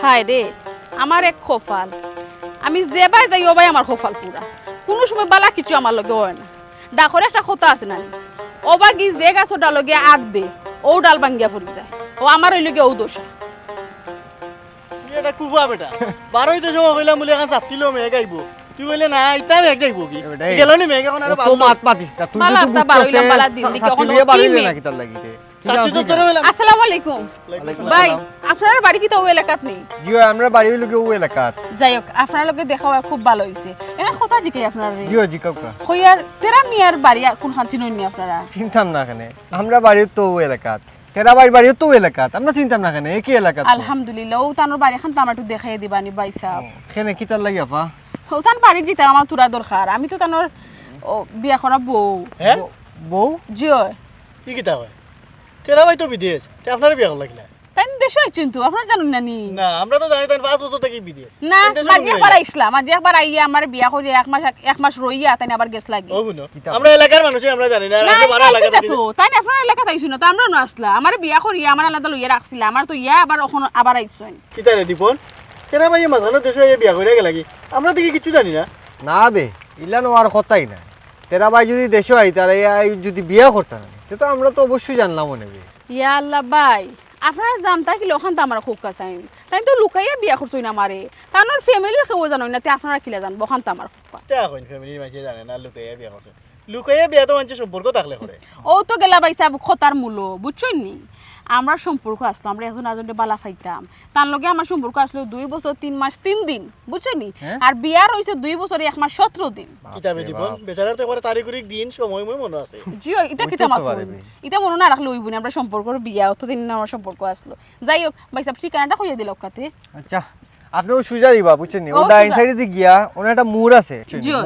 হায় রে, আমার এক খোফাল। আমি যে বাই যাই ও বাই আমার খোফাল পুরা। কোনো সময় বালা কিছু আমার লগে হয় না। ডাকরে একটা কথা আছে না, ও বা গি যে গাছ ডাল লগে আগ দে, ও ডাল ভাঙ্গিয়া পড়ি যায়। ও আমার ওই লগে ও দোষা। এটা কুবা বেটা 12 তো সময় কইলাম বলে এখন যাত্তিলো মেঘ আইব তুই বলে না ইতা মেঘ যাইব কি গেল নি মেঘ এখন আর তো মাত পাতিস না তুই বালা তো তা বারইলাম বালা দিন দেখি এখন বিয়ে বাড়িলে কি নাকি তার লাগিতে চাচি তো তোরে হইলাম আসসালামু আলাইকুম ভাই, আপনার বাড়ি কি তো ওই এলাকাত নেই? জিও আমরা বাড়ি হইলো কি ও এলাকাত যাই হোক, আপনার লগে দেখা হয় খুব ভালো হইছে। এখানে কথা জিকে আপনার রে জিও জি কাকা হইয়ার তেরা মিয়ার বাড়ি কোন খান চিনুন নি আপনারা? চিন্তাম না কেন আমরা বাড়ি তো ও এলাকাত তেরা বাড়ি তো ও এলাকাত আমরা চিন্তাম না কেন একই এলাকাত আলহামদুলিল্লাহ, ও তানোর বাড়ি খান তো আমার একটু দেখাই দিবানি ভাই সাহেব। কেনে কি তার লাগি আপা ও তান বাড়ি যেতে আমার তুরা দরকার। আমি তো তানোর বিয়া করা বউ। হ্যাঁ বউ জিও কি কিতা হয় তেরা ভাই তো বিদেশ তে আপনার বিয়া করা লাগিলা তাই দেশে কিন্তু আপনার জানুন না নি? না আমরা তো জানি তাই 5 বছর থেকে বিদেশ না মাঝে একবার আইসলাম, মাঝে একবার আইয়া আমার বিয়া করে এক মাস রইয়া তাই আবার গেছ লাগি। ও বুনো আমরা এলাকার মানুষ আমরা জানি না না আগে বাড়া এলাকা আইছে তো তাই আপনার এলাকা তাইছো না তো আমরা না আসলা। আমার বিয়া করিয়া আমার আলাদা লইয়া রাখছিলা, আমার তো ইয়া আবার এখন আবার আইছেন। কিতা রে দীপন তেরা ভাই মাঝানো দেশে বিয়া করে গেলা কি আমরা দেখি কিছু জানি না না বে ইলানো আর কথাই না তেরা ভাই যদি দেশে আই তারা যদি বিয়ে করতাম তো আমরা তো অবশ্যই জানলাম মনে বে ইয়া আল্লাহ ভাই, আপনারা জানতা কি লোখান তো আমার খুব কাছে তাই তো লুকাইয়া বিয়া করছই না আমারে। তানোর ফ্যামিলির কেউ জানোই না, তে আপনারা কিলা জান বখান তো আমার খুব তে এখন ফ্যামিলির মানুষ জানে না লুকাইয়া বিয়া করছে লুকাইয়া বিয়া তো মানুষের সম্পর্ক থাকলে করে ও তো গেলা বাইসা খতার মূল্য বুঝছই নি। আমরা সম্পর্ক আসলো, আমরা একজন আরেকজনকে বালা ফাইতাম, তার লগে আমার সম্পর্ক আসলো 2 বছর 3 মাস 3 দিন বুঝছো নি। আর বিয়ার হইছে 2 বছর 1 মাস 17 দিন। কিতাবে দীপন বেচারার তো একবার তারিখরিক দিন সময় মনে আছে জিও এটা কিতা মাত্র এটা মনে না রাখলে হইব না। আমরা সম্পর্ক বিয়া অতদিন আমার সম্পর্ক আসলো। যাই হোক বাইসা ঠিকানাটা কইয়া দিল কাতে। আচ্ছা আপনিও সুজা দিবা বুঝছেন নি ও ডাইন সাইডে দিয়ে গিয়া ওনার একটা মুর আছে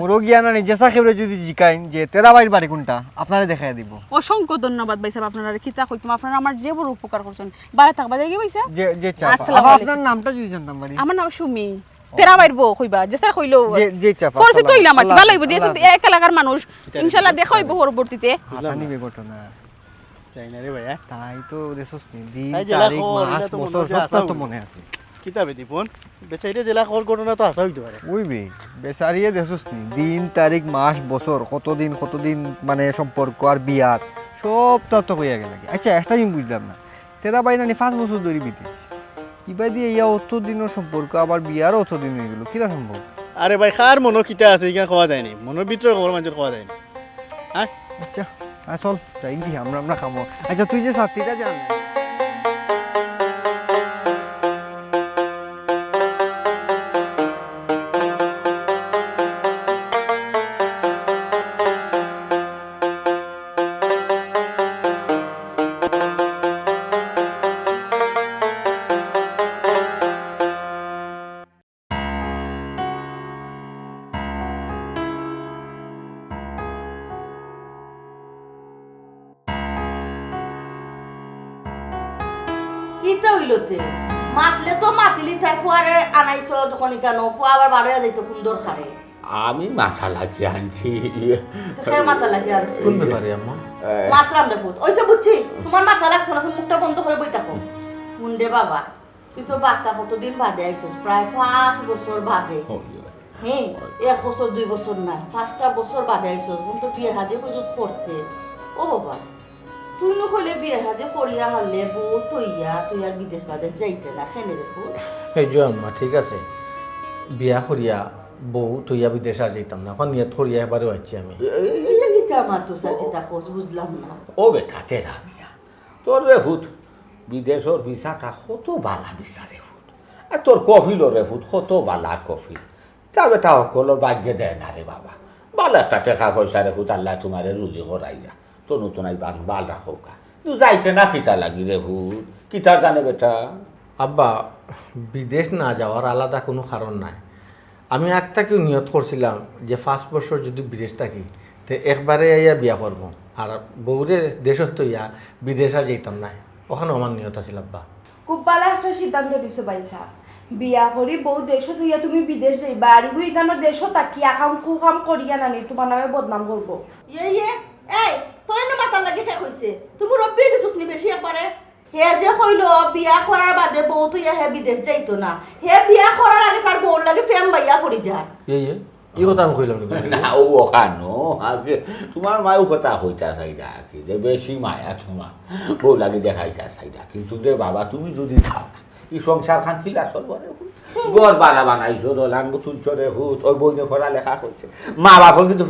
মুরো গিয়া না নিজে সাহেবরে যদি জিকাইন যে তেরা বাইর বাড়ি কোনটা আপনারে দেখাই দিব। অসংখ্য ধন্যবাদ ভাই সাহেব, আপনারা কিতা কইতাম আপনারা আমার যে বড় উপকার করছেন। বাড়ি থাকবা যাই ভাইসা যে যে চা আসসালামু আপনার নামটা যদি জানতাম বাড়ি। আমার নাম সুমি। তেরা বাইর বউ কইবা যে স্যার কইলো যে যে চা পরিচিত হইলাম আর কি ভালো হইব যে এক এলাকার মানুষ ইনশাআল্লাহ দেখা হইব পরবর্তীতে। হাসানি বে ঘটনা তাই না রে ভাই তাই তো দেশস নি দিন তাই জেলা তারিখ খবর, মাস এটা তো মনে বছর হয় সব আসা তো মনে আছে। কিতাবে দীপন বেচাইরে জেলা খবর ঘটনা তো আসা হইতে পারে ওই বে বেচারিয়ে দেশস নি দিন তারিখ মাস বছর কতদিন মানে সম্পর্ক আর বিয়ার সব তত্ত্ব কইয়া গেল। আচ্ছা একটা জিনিস বুঝলাম না তেরা বাই নানি 5 বছর ধরে বিদেশ ইবাই দিয়ে ইয়া অত দিনের সম্পর্ক আবার বিয়ার অত দিন হয়ে গেল কিরা সম্ভব? আরে ভাই কার মনো কিতা আছে ইগা খাওয়া যায়নি মনের ভিতরে খবর মানুষের খাওয়া যায়নি হ্যাঁ আচ্ছা আসল তাই কি আমরা খাবো। আচ্ছা তুই যে ছাত্রীটা জান কিতা হইলতে মাতলে তো মাতিলি তাই ফুয়ারে আনাইছো যখন কেন ফুয়া আবার বারো যাইতো কোন দরকারে আমি মাথা লাগিয়ে আনছি তো সে মাথা লাগিয়ে আনছে কোন ব্যাপারে আম্মা? মাতলাম রে ফুট ওইসে বুঝছি তোমার মাথা লাগছে না তুমি মুখটা বন্ধ করে বই থাকো মুন্ডে বাবা তুই তো বাচ্চা কতদিন বাদে আইছিস প্রায় 5 বছর বাদে হ্যাঁ 1 বছর 2 বছর না 5টা বছর বাদে আইছিস কিন্তু বিয়ের হাতে কইছিস করতে ও বাবা তুই নো কইলে বিয়ের হাতে করিয়া হলে বউ তুই আর বিদেশ বাদেশ যাইতে না খেলে রে ফুট এই যে আম্মা ঠিক আছে বিয়া করিয়া বউ তুইয়া বিদেশ আর যেতাম না এখন নিয়ত করিয়া এবারে হচ্ছে আমি এটা কি আমার তো সাথে তা খোঁজ বুঝলাম না ও বেটা তেরা মিয়া তোর রে ফুট বিদেশর ভিসাটা কত বালা ভিসা রে ফুট আর তোর কফিলও রে ফুট কত বালা কফিল তা বেটা সকলের ভাগ্যে দেয় না রে বাবা বালা একটা টাকা পয়সা রে ফুট আল্লাহ তোমারে রুজি করাইয়া তো নতুন আই বাল রাখো কা তুই যাইতে না কিতা লাগি রে ফুট কিতার গানে বেটা আব্বা বিদেশ না যাওয়ার আলাদা কোনো কারণ নাই। আমি একটাকেও নিয়ত করছিলাম যে 5 বছর যদি বিদেশ থাকি তো একবারে ইয়া বিয়া করবো আর বউরে দেশত তো ইয়া বিদেশে যেতাম না ওখানে আমার নিয়ত আছিল আব্বা। খুব ভালো একটা সিদ্ধান্ত দিছো ভাইসা বিয়া করি বউ দেশ তুইয়া তুমি বিদেশ যাইবা আর ইগু ইগানো দেশ তাকি আকাম কুকাম করিয়া নানি তোমার নামে বদনাম করবো এই তোর না মাথা লাগে শেষ হইছে তুমি রব্বি গেছিস নি বেশি একবারে হে যে কইল বিয়া করার বাদে বউ তুই হে বিদেশ যাইতো না হে বিয়া করার আগে তার বউর লাগে প্রেম বাইয়া পড়ি যায় এই কথা আমি কইলাম নাকি? না ও ওখানো আগে তোমার মায়ও কথা হইতা চাইদা কি যে বেশি মায়া তোমার বউ লাগে দেখাইতা চাইদা কিন্তু রে বাবা তুমি যদি থাও না এই সংসার খান খিলা চলবো রে গড় বানা বানাইছো দলান তুলছো রে হুত ওই বইনে পড়া লেখা করছে মা বাপর কিন্তু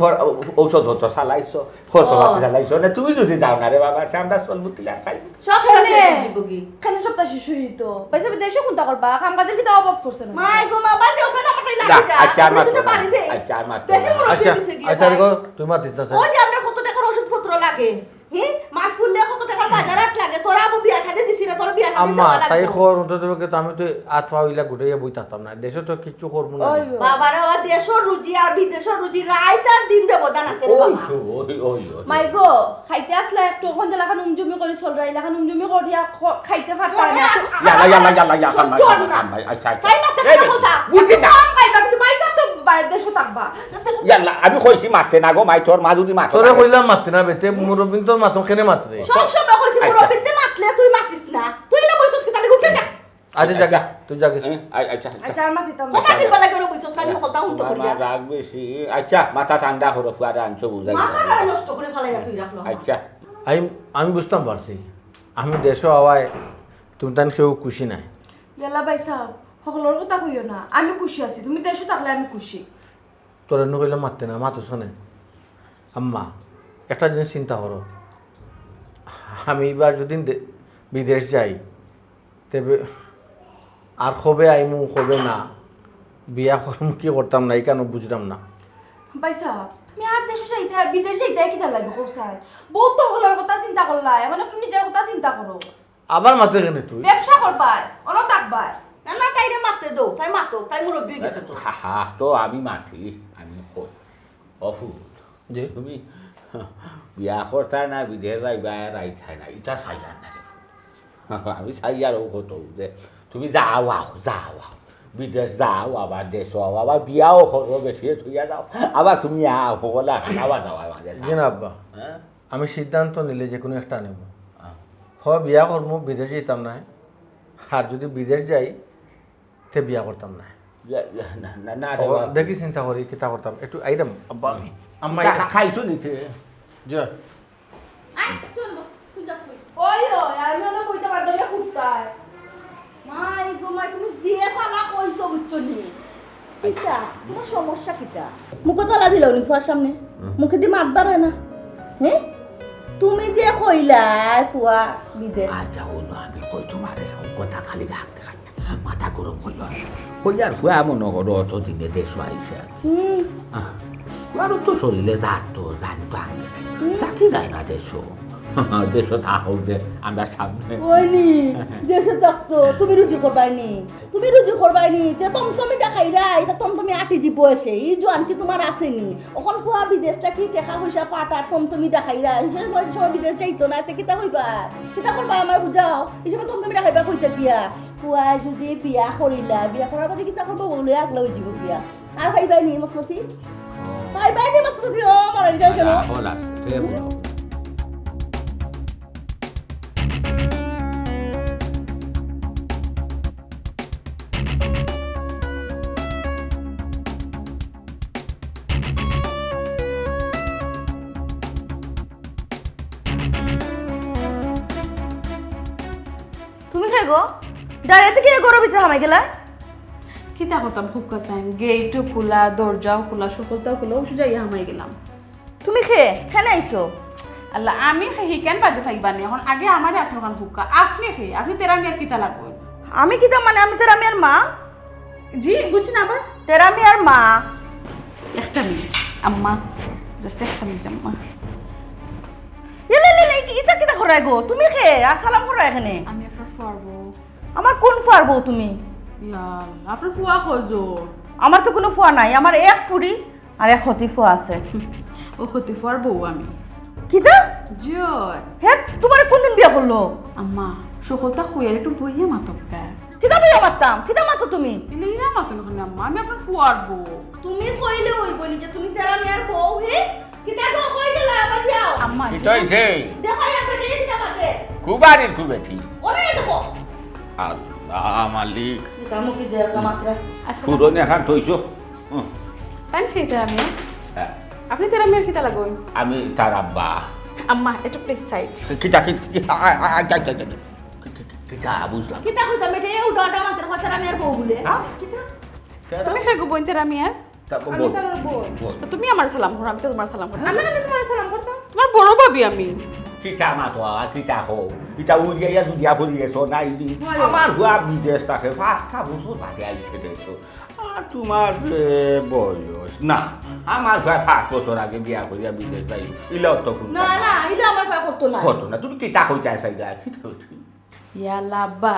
ঔষধ পত্র চালাইছো খরচ পাতি চালাইছো না তুমি যদি যাও না রে বাবা আমরা চলবো কিলা খাইবো সব শেষ দিব কি কেন সপ্তাহ শিশু হইতো পয়সা বিদেশে কোনটা করবা কাম কাজের কি দাও অভাব করছে না মাই গো মা বাদ দেও না আমারই না লাগিটা আচ্ছা আমার দুটো বাড়ি দে আচ্ছা আমার বেশি মুরব্বি আচ্ছা দিছে কি আচ্ছা রেগো তুই মাতিস না ওই যে আমরা কত টাকার ওষুধপত্র লাগে হ্যাঁ মাছ ফুললে কত টাকার বাজার আট লাগে তোরা আবু বিয়া সাথে দিছি না তোর বিয়া সাথে আম্মা দেওয়া তাই লাগবে খবর মতো দেবে কিন্তু আমি তো আত পাইলা গুটাইয়া বই থাকতাম না দেশে তো কিচ্ছু করবো না ওই বাবারে ও দেশের রুচি আর বিদেশের রুচি রাইত আর দিন ব্যবধান আছে রে ওই বাবা ওই ওই ওই মাই গো খাইতে আসলে একটু ওখান জেলাখান উমজুমি করে চল রা এলাকান উমজুমি করিয়া খাইতে পারতা না ইয়ালা আচ্ছা তাই মাথা এই খারাপ হতা বুঝি না কম খাইবা কিন্তু পয়সা তো বাইরে দেশে থাকবা ইয়ালা আমি কইছি মারতে না গো মাই তোর মা যদি মারতে তোরে কইলাম মারতে না বেতে মুরব্বিন তোর মাতো কেনে মাত্রে সব সময় কইছি আচ্ছা। মুরব্বিতে মাতলে তুই মাতিস না তুই না বইছস কি তাহলে উঠে যা আচ্ছা জাগা তুই জাগে আচ্ছা আচ্ছা আর মাতিতাম কথা দিবা লাগে না বইছস খালি কথা হুনতে করিয়া রাগ বেশি আচ্ছা মাথা ঠান্ডা করো ফুয়ারে আনছো বুঝাই মাথা নষ্ট করে ফেলাইয়া তুই রাখলো আচ্ছা আমি বুঝতাম পারছি আমি দেশে হওয়ায় তুমি তান কেউ খুশি নাই ইয়ালা বাইসা সকলের কথা কইও না আমি খুশি আছি তুমি দেশে থাকলে আমি খুশি তোর এনে কইলাম মারতে না মাতো শোনে আম্মা একটা জিনিস চিন্তা করো আমি এবার যদি বিদেশ যাই তবে আর কবে আইমু কবে না বিয়া করম কি করতাম না এই কেন বুঝতাম না বাইসা তুমি আর দেশে যাইতে বিদেশ যাইতে কিটা লাগে কোসায় বহুত তো সকলের কথা চিন্তা করলা এখন একটু নিজের কথা চিন্তা করো আবার মাত্রে কেন তুই ব্যবসা করবাই অন থাকবাই না না তাইরে মারতে দাও তাই মাতো তাই মুরব্বি গেছে তো হা তো আমি মাথি আমি কই অফুট যে তুমি বিয়া করতাই না বিদেশ যাইবা রাইতাই না এটা চাইলাম না আমি চাই আর কত যে তুমি যাও যাও বিদেশ যাও আবার দেশ আবার বিয়াও করো বেঠিয়ে থুইয়া যাও আবার তুমি বলা খাওয়া যাওয়া মাঝে যে না আব্বা হ্যাঁ আমি সিদ্ধান্ত নিলে যে কোনো একটা নেব হয় বিয়া করবো বিদেশ যেতাম না আর যদি বিদেশ যাই তে বিয়া করতাম না না দেখি চিন্তা করি কিতা করতাম একটু আইরাম আব্বা আম্মা খাইছো নিতে জয় আই তুই যাস কই ওই আমি ওনা কইতে পারদলে কুত্তায় মাই গো মাই তুমি যে সালা কইছো বুঝছো নি কিটা তোমার সমস্যা কিটা মুখে তালা দিলাও নি ফুয়ার সামনে মুখে দিয়ে মাতবার হয় না হ্যাঁ তুমি যে কইলা ফুয়া বিদেশ আচ্ছা হলো আমি কই তোমার কথা খালি রাখতে খাই না মাথা গরম করলো কই আর হুয়া মনে করো অত দিনে দেশ আইসে আমারও তো শরীরে যার তো জানি তো আমি তাকে যায় না দেশও দেশ থাকুক যে আমরা সামনে ওইনি দেশে থাকতো তুমি রুজি করবাইনি তে তমতমি দেখাইরা এটা তমতমি আটি জি বয়সে এই জোয়ান কি তোমার আসেনি ওখন খোয়া বিদেশ থাকি টেকা পয়সা পাটা তমতমি দেখাইরা হিসেবে বয়স সময় বিদেশ যাইতো না তে কিতা হইবা কিতা করবা আমার বুঝাও হিসেবে তমতমি দেখাইবা কইতা দিয়া খোয়া যদি বিয়া করার বাদে কিতা করবা বলে আগলা হয়ে যাব বিয়া আর ভাইবাইনি মসমসি ভাইবাইনি মসমসি ও আমার এটা কেন হল আছে ঠিক বলো তুমি কে গো ডাইরেক্ট থেকে ঘরের ভিতরে হামাই গেলা কিতা করতাম খুব কাছাইন গেটও খোলা দরজাও খোলা সকলটাও খোলা ওষুধ যাই হামাই গেলাম তুমি কেন আইছো আল্লাহ আমি শিকান বাদে ফাইবানি এখন আগে আমারে আপনি ওখান হুক্কা আপনি আপনি তেরা মিয়ার কিতা লাগবে আমি কিতা মানে আমি তেরা মিয়ার মা জি বুঝছেন আবার তেরা মিয়ার মা একটা মিনিট আম্মা জাস্ট একটা মিনিট আম্মা ইলে ইতা কিতা করাই গো তুমি আর সালাম করা এখানে আমি আপনার ফারবো আমার কোন ফারবো তুমি ইয়াল আপনার ফুয়া খজর আমার তো কোনো ফুয়া নাই আমার এক ফুরি আর এক হতি ফুয়া আছে ও হতে ফারবো আমি কিতা জয় হে তোমার কোনদিন বিয়া করলো আম্মা সকলটা খুয়ার একটু বইয়ে মাতকা কিতা বিয়া মারতাম কিতা মাতো তুমি এলে ইনা মাতন ওখানে আম্মা আমি আপনার ফুয়ার বউ তুমি কইলে হইব নি যে তুমি তেরা মিয়ার বউ হে কিতা গো কই গেলা আবার যাও আম্মা কি হইছে দেখো একটা কিতা মাতে কুবারির কুবেটি ওরে দেখো আল্লাহ মালিক যেটা মুখে দেয়া মাত্রা পুরনো এখন থইছো পান খেতে আমি আপনি তেরা মেয়ের কিতা লাগোই আমি তার আব্বা আম্মা একটু প্লিজ সাইড কিতা কিতা বুঝলাম কিতা কইতা মেটে উল্টা মাত্রা কথা আমি আর বউ বলে কিতা তুমি খাগো বোন তেরা মেয়ের আমি তার বোন তো তুমি আমার সালাম করো আমি তো তোমার সালাম করো আমি কেন তোমার সালাম করতাম তোমার বড় ভাবি আমি কিতা মাতো কিতা হো ইটা উড়িয়া দুদিয়া ফুরিয়েছো নাই আমার হুয়া বিদেশ থাকে 5টা বছর বাদে আইছে দেশো আর তোমার বয়স না আমার হুয়া 5 বছর আগে বিয়া করিয়া বিদেশ যাই ইলাও তো কোন না না এটা আমার পায়ে করতো না কত না তুমি কিতা কইতে আইছা কিতা কইতে ইয়াল্লা আব্বা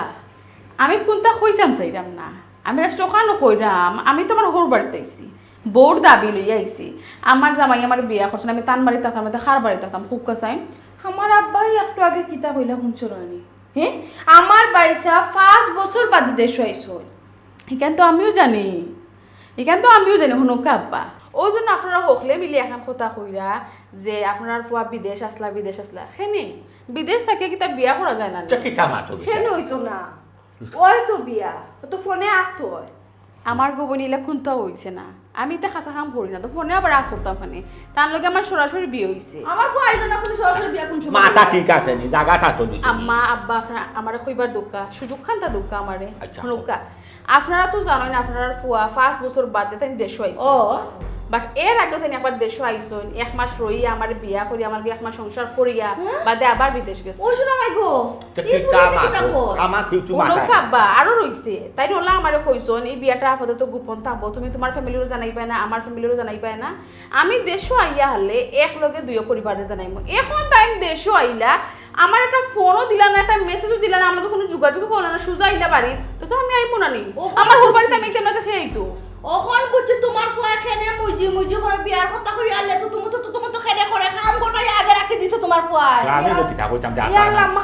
আমি কোনটা কইতাম চাইরাম না আমি আজ টোকানো কইরাম আমি তো আমার হোর বাড়িতে আইছি বউর দাবি লইয়া আইছি আমার জামাই আমার বিয়া করছেন আমি তান বাড়িতে থাকতাম আমি খার বাড়িতে থাকতাম খুব কাছাইন আমার আব্বাই একটু আগে কিতা কইলা শুনছো রানি হ্যাঁ আমার বাইসা 5 বছর বাদে দেশ আইছো এখান তো আমিও জানি হুনুকা আব্বা ওই জন্য আপনারা হকলে মিলি এখন কথা কইরা যে আপনার ফুয়া বিদেশ আসলা হেনে বিদেশ থেকে কিতা বিয়া করা যায় না কিতা মাতো কেন হইতো না ওই তো বিয়া ও তো ফোনে আঁকতো হয় আমার গোবনিলা খুনতা হইছে না আমি তো খাসা কাম করি না তো ফোনে আবার রাত করতাম ওখানে তার লগে আমার সরাসরি বিয়ে হইছে আমার বউ আইছো না তুমি সরাসরি বিয়া কোন সময় মাথা ঠিক আছে নি জায়গা থাকো নি আম্মা আব্বা আপনার আমার কইবার দোকা সুযোগ খানটা দোকা আমারে আচ্ছা। হুনুকা আপনারা তো জানেন আপনার ফুয়া 5 বছর বাদে তাই দেশ আইছে ও বাট এর আগে তাই একবার দেশ আইছেন 1 মাস রইয়া আমার বিয়া করি আমার 1 মাস সংসার করিয়া বাদে আবার বিদেশ গেছে ওই শোনা মাই গো কিতা মাতো আমার কিছু মাথা হুনুকা আব্বা আরো রইছে তাই ওলা আমারে কইছন এই বিয়াটা আপাতত গোপন থাকবো তুমি তোমার ফ্যামিলিরও জানাইবা না আমার ফ্যামিলিরও জানাইবা না আমি দেশও আইয়া হলে এক লগে দুই পরিবারে জানাইমু এখন তাই দেশও আইলা আমার একটা ফোনও দিলা না একটা মেসেজও দিলা না আমাকে কোনো যোগাযোগ করলো না সুজা আইলা বাড়ি তো আমি আইবো না নি আমার হোর বাড়িতে আমি কেমন দেখে আইতো ওখন বুঝছি তোমার ফুয়া খেনে মুজি করে বিয়ার কথা কই আলে তো তুমি তো খেনে করে কাম কোনাই আগে রাখি দিছো তোমার ফুয়া আমি কিতা কইতাম যে ইয়া আসা আম্মা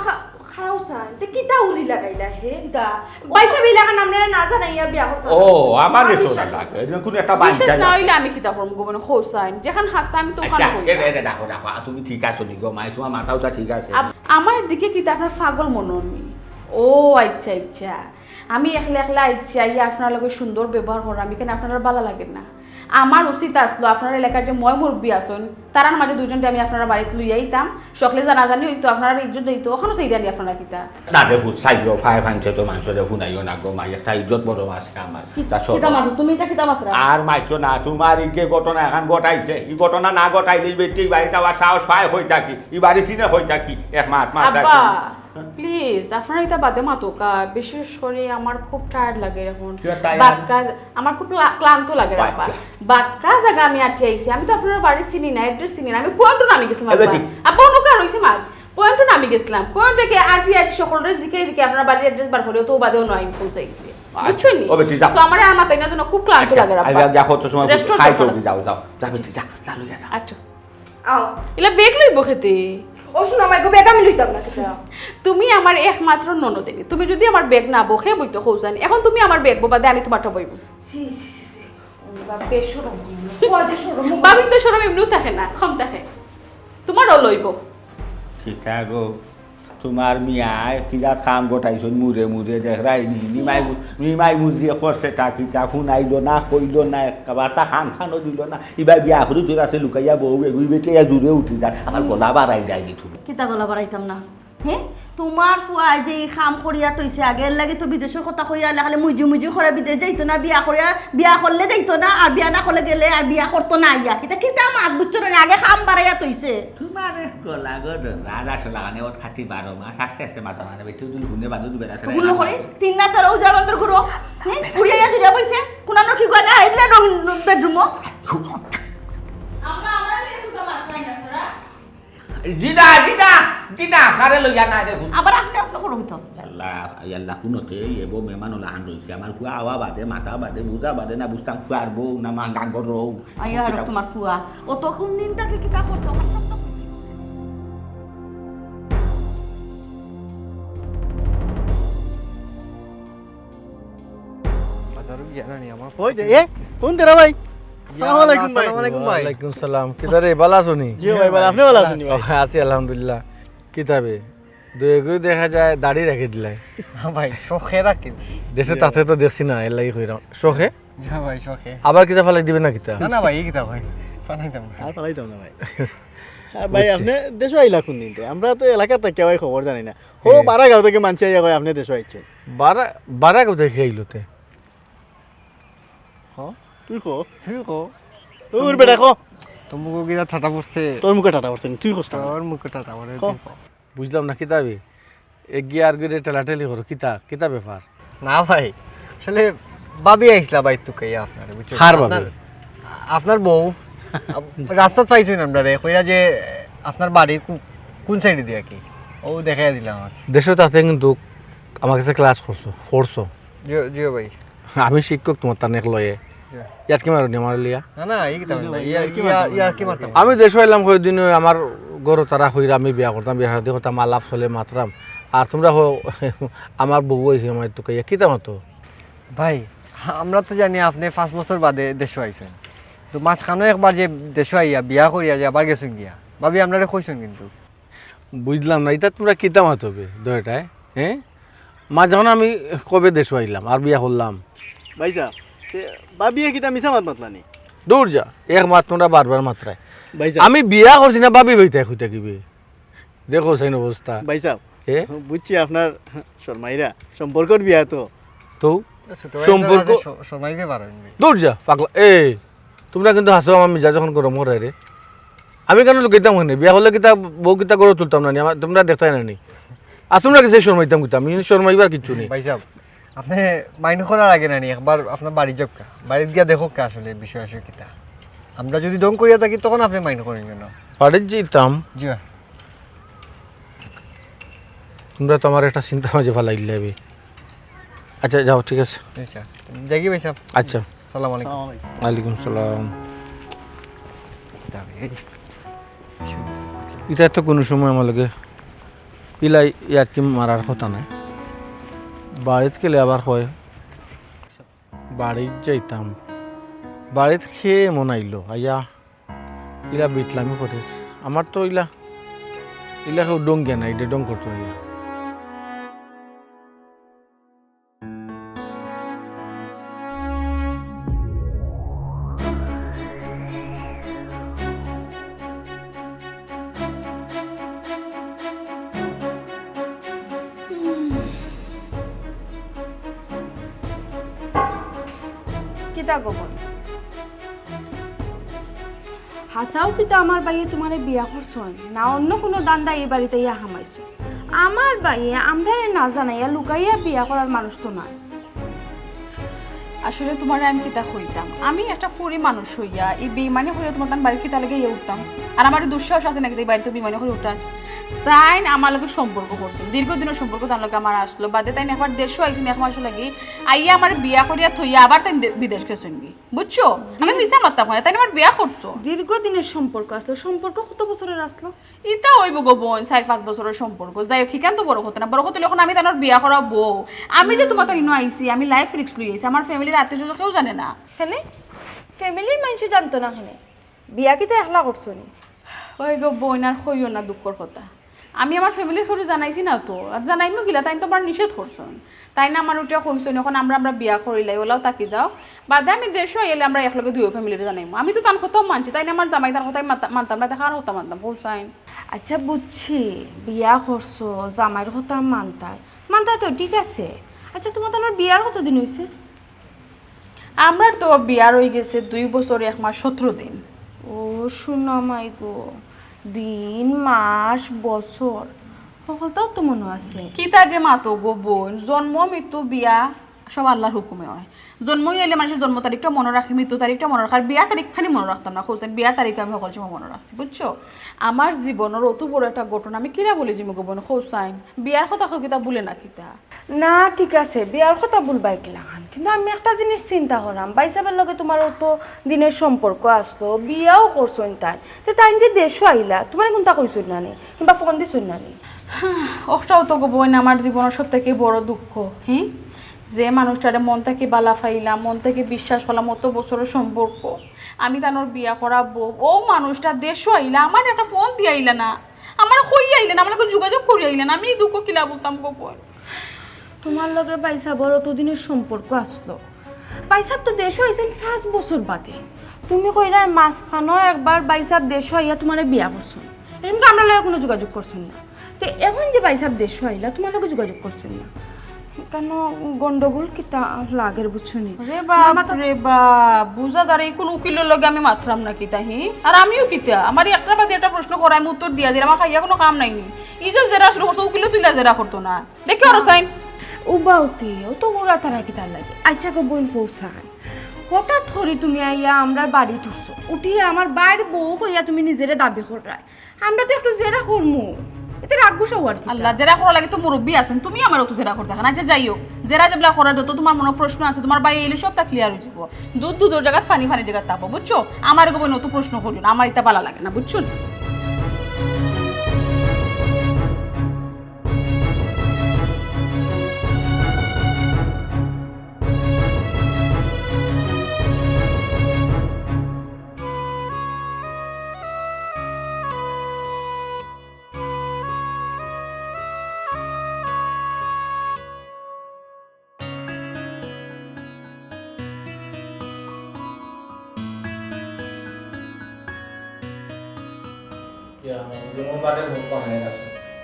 খাও সান তে কিতা উলি লাগাইলা হে দা বাইসা বিলা কান আমরা না জানাইয়া বিয়া করতাম ও আমার এসো না লাগে কোন একটা বাই বিশেষ যায় না হইলে আমি কিতা করব গোবন খোসাইন যেখান হাসা আমি তো আচ্ছা ওখানে হই এটা দেখো তুমি ঠিক আছো নি গো মাই তোমার মাথাও তো ঠিক আছে আমার দিকে কিতা আপনার পাগল মনে হননি ও আচ্ছা আমি একলা ইচ্ছা ইয়া আপনার লগে সুন্দর ব্যবহার করা আমি কেন আপনার ভালো লাগে না আমার উচিত আসলো আপনার এলাকার যে ময় মুরব্বী আসুন তারার মাঝে দুজনকে আমি আপনার বাড়িতে লইয়া আইতাম সকলে জানাজানি হইতো আপনারা ইজ্জত দিত ওখানে সেই জানি আপনারা কিতা না দেখো সাইও ফাই ফাইছে তো মানুষের শুনাইও না গো মাই একটা ইজ্জত বড় আছে আমার তা সব কিতা মাত্র তুমি এটা কিতা মাত্রা আর মাইছো না তোমার ইকে ঘটনা এখন ঘটাইছে এই ঘটনা না ঘটাইলে বেটি বাড়িতে আবার সাহস পায় হই থাকি এই বাড়ি সিনে হই থাকি এক মাস আব্বা প্লিজ আপনারা এটা বাদে মাতোকা বিশেষ করে আমার খুব টায়ার্ড লাগে এখন বাক্কা আমার খুব ক্লান্ত লাগে আব্বা বাক্কা জায়গা আমি আটকে আইছি আমি তো আপনার বাড়ি চিনি না অ্যাড্রেস চিনি না আমি পয়েন্টও নামি গেছিলাম আব্বা অন্য কার হইছে মা পয়েন্টও নামি গেছিলাম পয়েন্ট থেকে আটি সকলরে জিকে আপনার বাড়ির অ্যাড্রেস বার করে তো বাদেও নয় পৌঁছাইছি বুঝছেন নি তো আমার আর মাথায় না জন্য খুব ক্লান্ত লাগে আব্বা আই দেখো তো সময় খাইতো যাও যা বেটি যা লই যা আচ্ছা আও ইলা বেগ লইব খেতে ও শোনা মাই গো বেগ আমি লইতাম না কিতা তুমি আমার একমাত্র ননদেনি তুমি যদি আমার ব্যাগ না বখে বইতো খোঁজানি এখন তুমি আমার ব্যাগ বাদে আমি তোমারটা বইব সি বা বেশরম ও যে শরম বাবিন তো সরম এমনিও থাকে না কম থাকে তোমারও লইব কিতা গো তোমার মিয়ায় কিরা খাম গোটাইছ মুরে মুরে দেখরাই নিমাই মুজরিয়ে করছে তা কিতা শুনাইলো না কইলো না একেবারটা খানও দিল না এবার বিয়া করে জোর আছে লুকাইয়া বউ এগুই বেটে জুড়ে উঠি যায় আমার গলা বাড়াই যায় নি তুমি কিতা গলা বাড়াইতাম না হ্যাঁ তোমার ফুয়া যে খাম করিয়া তৈছে আগের লাগে তো বিদেশের কথা কইয়া খালি মুজি করে বিদেশ যাইতো না বিয়া করলে যাইতো না আর বিয়া না করলে গেলে আর বিয়া করতো না ইয়া এটা কিতা মাত বুঝছো না আগে খাম বাড়াইয়া তৈছে তোমার গলা গো রাজা লাগানে ওর খাতি 12 মাস আস্তে আস্তে মাথা মানে বেটে দুল হুনে বাঁধু দিবে না ভুল করে তিন না তার ওজা বন্ধ করো হ্যাঁ ঘুরিয়া দুইয়া বইছে কোনানো কি গনা আইলা বেডরুম আমরা আমরা লেখু তো মাত্রাই না তোরা জিদা কারে লইয়া না দেখো আবার আপনি করো তো আল্লাহ কোনতে এবো মেহমান লাহান রইছে আমার ফুয়া আওয়া বাদে মাথা বাদে বুঝা বাদে না বুঝতাম ফুয়ার বউ না মা গাঙ্গর রৌ আইয়া আর তোমার ফুয়া ও তো কোন দিনটাকে কি কা করতে বাজারও গিয়া না নি আমার ওই যে এ কোন তেরা ভাই আসসালামু আলাইকুম ভাই আসসালামু আলাইকুম ভাই ওয়ালাইকুম সালাম কিদারে ভালো আছো নি জি ভাই ভাই আপনি ভালো আছেন নি ভাই আছি আলহামদুলিল্লাহ কিতাবে দুই দেখা যায় দাড়ি রেখে দিলাই না ভাই শখে রাখি দেশে তাতে তো দেখছি না এর লাগি কইরাম শোকে না ভাই শখে আবার কিতা ফেলাই দিবে না কিতা না না ভাই এই কিতা ভাই পানাইতাম না আর পালাইতাম না ভাই আর ভাই আপনি দেশে আইলা কোন দিনতে আমরা তো এলাকাতে কেউ খবর জানি না ও বারাগাঁও থেকে মানছি আইয়া কয় আপনি দেশে আইছেন বারা কোথায় খেয়েইলোতে তুই কো তুই কো তোর বেটা কো তোমাকে কিতা ঠাটা পড়ছে তোর মুখে টাটা করছেন তুই কষ্ট তোর মুখে ঠাটা পড়ে কো। বুঝলাম না কিতাবে এগিয়ে আর গিয়ে টেলাটেলি করো কিতা ব্যাপার না ভাই আসলে ভাবি আইসলা ভাই তোকে আপনার বুঝছো কার ভাবি? আপনার বউ রাস্তা পাইছেন আমরা রে কইরা যে আপনার বাড়ি কোন সাইডে দিয়া কি ও দেখাই দিলাম আমার দেশে তাতে কিন্তু আমার কাছে ক্লাস করছো জিও জিও ভাই আমি শিক্ষক তোমার তার নেক লয়ে ইয়ার কি মারো আমার লিয়া না না এই কিতা ভাই ইয়ার কি মারতাম আমি দেশ এলাম কয়েকদিন আমার গরু তারা হইরা আমি বিয়া করতাম বিয়া শাদি করতাম আলাপ চলে মাতরাম আর তোমরা আমার বউ হয়েছে আমার তোকে কিতা মতো ভাই আমরা তো জানি আপনি 5 বছর বাদে দেশে আইছেন তো মাঝখানে একবার যে দেশে আইয়া বিয়া করিয়া যে আবার গেছেন গিয়া ভাবি আপনারা কইছেন কিন্তু বুঝলাম না এটা তোমরা কিতা মাত হবে দয়টায় হ্যাঁ মা যখন আমি কবে দেশ আইলাম আর বিয়া করলাম ভাই সাহেব বাবিয়ে কিতা মিছা মাত মাতলানি দূর যা এক মাত তোমরা বারবার মাত্রায় ভাই সাহেব আমি বিয়া করছি না ভাবি বইতে খুঁজে কিবে দেখো সেই অবস্থা ভাই সাহেব এ বুঝছি আপনার শর্মাইরা সম্পর্কর বিয়া তো তো ছোট সম্পর্ক শোনাইতে পারেন দূর যা পাগলা তোমরা কিন্তু হাসো আমার মিজা যখন গরম হরে রে আমি কেন লুকাইতাম ওখানে বিয়া হলে কিতা বউ কিতা গড়ে তুলতাম না নি, আমার তোমরা দেখতাই না নি আর তোমরা কিছু শর্মাইতাম কিতা আমি শর্মাইবার কিচ্ছু নেই ভাই সাহেব আপনি মাইন্ড করার আগে না নি একবার আপনার বাড়ি যাক বাড়িতে গিয়া দেখো কা আসলে বিষয় আসে কিতা আমরা যদি দম করিয়া থাকি তখন আপনি মাইন্ড করেন কেন বাড়ির যেতাম জি ভাই তোমরা তো আমার একটা চিন্তা মাঝে ফেলাই দিলে আচ্ছা যাও ঠিক আছে আচ্ছা জাগি ভাই সাহেব আচ্ছা আসসালামু আলাইকুম ওয়ালাইকুম সালাম এটা তো কোনো সময় আমার লাগে ইলাই ইয়ার কি মারার কথা নাই বাড়িতে গেলে আবার হয় বাড়িতে যাইতাম বাড়িতে খেয়ে মন আইলো আইয়া ইলা বিটলামি করে আমার তো ইলা কেউ ডং জ্ঞান নাই এটা ডং করতো ইয়া কিতা গোবর হাসাও কিতা আমার বাইয়ে তোমারে বিয়া করছ না অন্য কোনো দান্দা এই বাড়িতে ইয়া হামাইছ আমার বাইয়ে আমরা না জানাইয়া লুকাইয়া বিয়া করার মানুষ তো নয় আসলে তোমার আমি কিতা হইতাম আমি একটা ফুরি মানুষ হইয়া এই বেইমানি হইলে তোমার তার বাড়ি কিতা লেগে উঠতাম আর আমার দুঃসাহস আছে নাকি এই বাড়িতে বেইমানি করে উঠার তাই আমার লগে সম্পর্ক করছো দীর্ঘদিনের সম্পর্ক তার লগে আমার আসলো বাদে তাই একবার দেড়শো আইসুন এক মাস লাগে আইয়া আমার বিয়া করিয়া থইয়া আবার তাই বিদেশ গেছেন বুঝছো আমি মিশা মারতাম হয় তাই আমার বিয়া করছো দীর্ঘদিনের সম্পর্ক আসলো সম্পর্ক কত বছরের আসলো ইতা হইব গো বোন 4-5 বছরের সম্পর্ক যাই হোক ঠিকান তো বড় হতো না বড় হতো যখন আমি তার বিয়া করা বউ আমি যে তোমার তাই আইসি আমি লাইফ রিস্ক লই আইছি আমার ফ্যামিলির আত্মীয় কেউ জানে না হেনে ফ্যামিলির মানুষ জানতো না হেনে বিয়া কিতা একলা করছো নি ওই গো বোন আর কইও না দুঃখর কথা আমি আমার ফ্যামিলির করে জানাইছি না তো আর জানাইমো গিলা তাই তো আমার নিষেধ করছেন তাই না আমার ওটা কইছেন এখন আমরা বিয়া করিলাই ওলাও তাকি যাও বাদে আমি দেশও এলে আমরা একলগে দুই ফ্যামিলির জানাইমো আমি তো তার কথাও মানছি তাই না আমার জামাই তার কথাই মানতাম না দেখার কথা মানতাম পৌঁছাইন আচ্ছা বুঝছি বিয়া করছো জামাইয়ের কথা মানতাই তো ঠিক আছে আচ্ছা তোমার তোমার বিয়ার কতদিন হয়েছে আমরা তো বিয়ার হয়ে গেছে 2 বছর 1 মাস 17 দিন ও শোনা মাই গো দিন মাস বছর সকলটাও তো মনে আছে কিতা যে মাতো গো বোন জন্ম মৃত্যু বিয়া সব আল্লাহর হুকুমে হয় জন্মই এলে মানুষের জন্ম তারিখটা মনে রাখে মৃত্যু তারিখটা মনে রাখার বিয়া তারিখখানি মনে রাখতাম না খোঁজেন বিয়া তারিখ আমি সকল সময় মনে রাখছি বুঝছো আমার জীবনের অত বড় একটা ঘটনা আমি কিনা বলি যে গো বোন খোঁজাইন বিয়ার কথা কিতা বলে না কিতা না ঠিক আছে বিয়ার কথা বলবাই কিলাখান কিন্তু আমি একটা জিনিস চিন্তা করলাম বাইসাবের লগে তোমার অত দিনের সম্পর্ক আসলো বিয়াও করছো তাই তো তাই যে দেশও আইলা তোমার কোনটা কইছো না নি কিংবা ফোন দিছো না নি ওটাও তো গো বোন আমার জীবনের সব থেকে বড় দুঃখ হ্যাঁ যে মানুষটারে মন থেকে বালা ফাইলাম মন থেকে বিশ্বাস করলাম অত বছরের সম্পর্ক আমি তানোর বিয়া করা বউ ও মানুষটা দেশও আইলা আমার একটা ফোন দিয়ে আইলা না আমার কই আইলেন আমার লগে যোগাযোগ করে আইলেন আমি দুঃখ কিলা বলতাম গোপন তোমার লগে বাইসাবর অতদিনের সম্পর্ক আসলো বাইসাব তো দেশ হয়েছেন 5 বছর বাদে তুমি কইরা মাঝখানো একবার বাইসাব দেশ হইয়া তোমার বিয়া করছেন এরকম আমরা লগে কোনো যোগাযোগ করছেন না তো এখন যে বাইসাব দেশ হইলা তোমার লগে যোগাযোগ করছেন না কেন গন্ডগোল কিতা লাগের বুঝছো নি রে বাপ বুঝা দাঁড়াই কোন উকিলের লগে আমি মাত্রাম না কি তাহি আর আমিও কিতা আমার একটা বাদে একটা প্রশ্ন করাই আমি উত্তর দিয়া দিলাম আমার খাইয়া কোনো কাম নাইনি ই যে জেরা শুরু করছে উকিলও তুইলা জেরা করতো না দেখি আর সাইন উবাউতি ও তো ওরা তারা কিতার লাগে আচ্ছা গো বোন পৌঁছায় হঠাৎ ধরি তুমি আইয়া আমরা বাড়ি তুলছো উঠিয়ে আমার বাইর বউ হইয়া তুমি নিজেরে দাবি করায় আমরা তো একটু জেরা করমু এতে রাখবো সবার আল্লাহ জেরা করা লাগে তো মুরব্বী আছেন তুমি আমার অত জেরা করতে না আচ্ছা যাইও জেরা যেগুলা করার যত তোমার মনে প্রশ্ন আছে তোমার বাই এলে সব তা ক্লিয়ার হয়ে যাব দুধের জায়গা ফানি জায়গা তাপো বুঝছো আমার গোবন অত প্রশ্ন করিও না আমার এটা ভালো লাগে না বুঝছো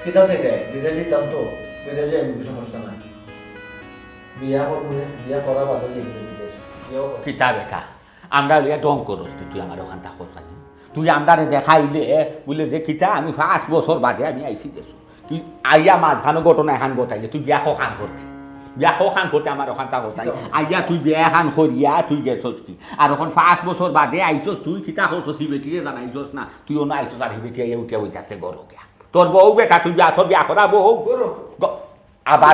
ঠিক আছে বিদেশ দিতাম তো বিদেশে এমনি সমস্যা নাই বিয়া করবো বিয়া করা বাদে লিখবে বিদেশ কিতা বেটা আমরা লিয়া ডং করস তুই আমার ওখান তা করছ তুই আমরারে দেখাইলে বলে যে কিতা আমি 5 বছর বাদে আমি আইসি দেছো তুই আইয়া মাঝখানো ঘটনা এখান ঘটাইলে তুই বিয়া খান করছি বিয়া খান করতে আমার ওখান তা করতাই আইয়া তুই বিয়া খান করিয়া তুই গেছস কি আর ওখান 5 বছর বাদে আইসস তুই কিতা করছস হি বেটিয়ে জানাইছস না তুই অন্য আইসস আর হি বেটিয়ে উঠিয়া উইতাছে গরো গিয়া তোর বউ বেটা তুই বিয়া করা বউ আবার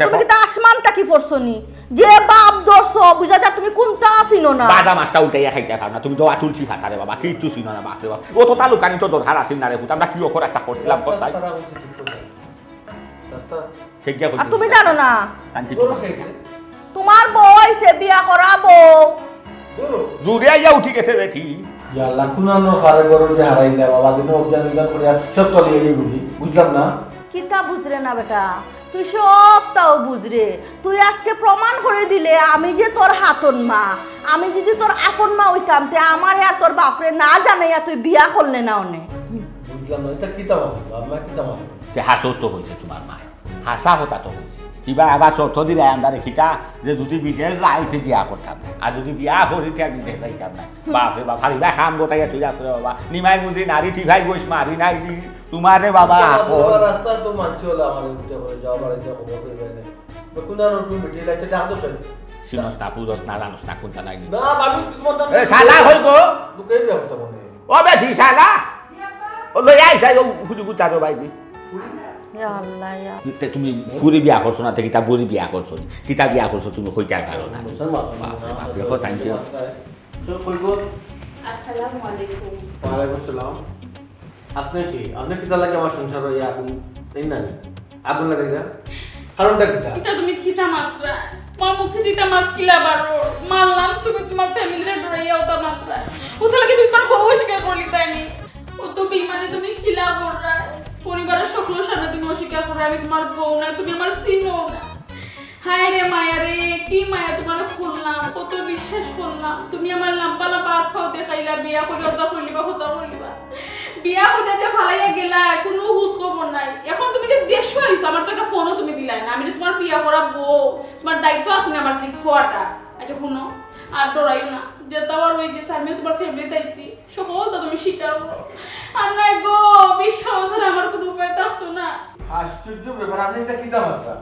তুমি কি আসমানটা কি পড়ছনি যে বাপ দর্শ বুঝা যা তুমি কোনটা আসিনো না বাদা মাছটা উল্টাইয়া খাইতে পারো না তুমি দোয়া তুলছি ফাটারে বাবা কিচ্ছু ছিল না বাপরে বাবা ও তো তালুকানি তো দরকার আসিন না রে ফুট আমরা কি অক্ষর একটা করছিলাম কথাই আর তুমি জানো না কিছু তোমার বউ আইছে বিয়া করাবো জুড়ে আইয়া উঠি গেছে বেটি আল্লাহ কুনানোর খারে গরু যে হারাইলে বাবা দিন অভিযান করে সব তলিয়ে গিয়ে বুঝি বুঝলাম না কিতা বুঝরে না বেটা তুই সবটাও বুঝরে তুই আজকে প্রমাণ করে দিলে আমি যে তোর হাতন মা আমি যদি তোর আপন মা হইতাম তে আমার আর তোর বাপরে না জানাইয়া তুই বিয়া করলে না অনে বুঝলাম না এটা কিতা মাথা বাবা কিতা মাথা যে হাসো তো হয়েছে তোমার মা হাসা হতা তো হয়েছে কিবা আবার শর্ত দিলে আমরা রেখিতা যে যদি বিদেশ যাইতে বিয়া করতাম না আর যদি বিয়া করিতে আর বিদেশ যাইতাম না বাপরে বাপ হারিবা খাম গোটাইয়া তুই রাখলে বাবা নিমাই মুজি নারী ঠিকাই বইস মারি নাই তোমারে বাবা রাস্তা তো মানছি হলো আমার উঠে করে যাওয়া বাড়িতে খবর কইবে না কুনানোর তুমি বেটি লাইতে ডাক দছ সিনস না পুজস না জানোস না কোনটা নাই না বাবু তোমার এ শালা হই গো দুকেই বিয়া করতে মনে ও বেটি শালা ও লই আইছাই ও ফুটি গুচারো বাইদি তুমি পুরি বিয়া করছো না কিতা বুড়ি বিয়া করছো কিতা বিয়া করছো তুমি কইতা পারো না দেখো থ্যাংক ইউ আসসালামু আলাইকুম ওয়ালাইকুম আসসালাম আপনি কি আপনি কিতা লাগে আমার সংসার হইয়া আগুন তাই না আগুন লাগে না কারণটা কিতা এটা তুমি কিতা মাত্রা তোমার মুখে দিতা মাত কিলা বারো মানলাম তুমি তোমার ফ্যামিলিরে ডরাইয়া ওটা মাত্রা ওটা লাগে তুমি তোমার বউ স্বীকার করলি তাই নি ও তো বেইমানে তুমি কিলা কররা পরিবারের সকলের সামনে তুমি অস্বীকার করো আমি তোমার বউ না তুমি আমার সিনো না হায় রে মায়া রে কি মায়া তোমার খুললাম কত বিশ্বাস করলাম তুমি আমার লাম্পালা ভাত খাও দেখাইলা বিয়া করে ওটা করলিবা হতা করলিবা বিয়া করে যে ফালাইয়া গেলা কোনো হুশ খবর নাই এখন তুমি যে দেশ হইছো আমার তো একটা ফোনও তুমি দিলাই না আমি যে তোমার বিয়া করা বউ তোমার দায়িত্ব আছে না আমার যে খোয়াটা আচ্ছা শুনো আর ডরাইও না যেটা আর হয়ে গেছে আমিও তোমার ফ্যামিলিতে আইছি সকল তো তুমি স্বীকার করো আর না গো বিশ্বাস আমার কোনো উপায় থাকতো না আশ্চর্য ব্যাপার আপনি এটা কিতা মাত্রা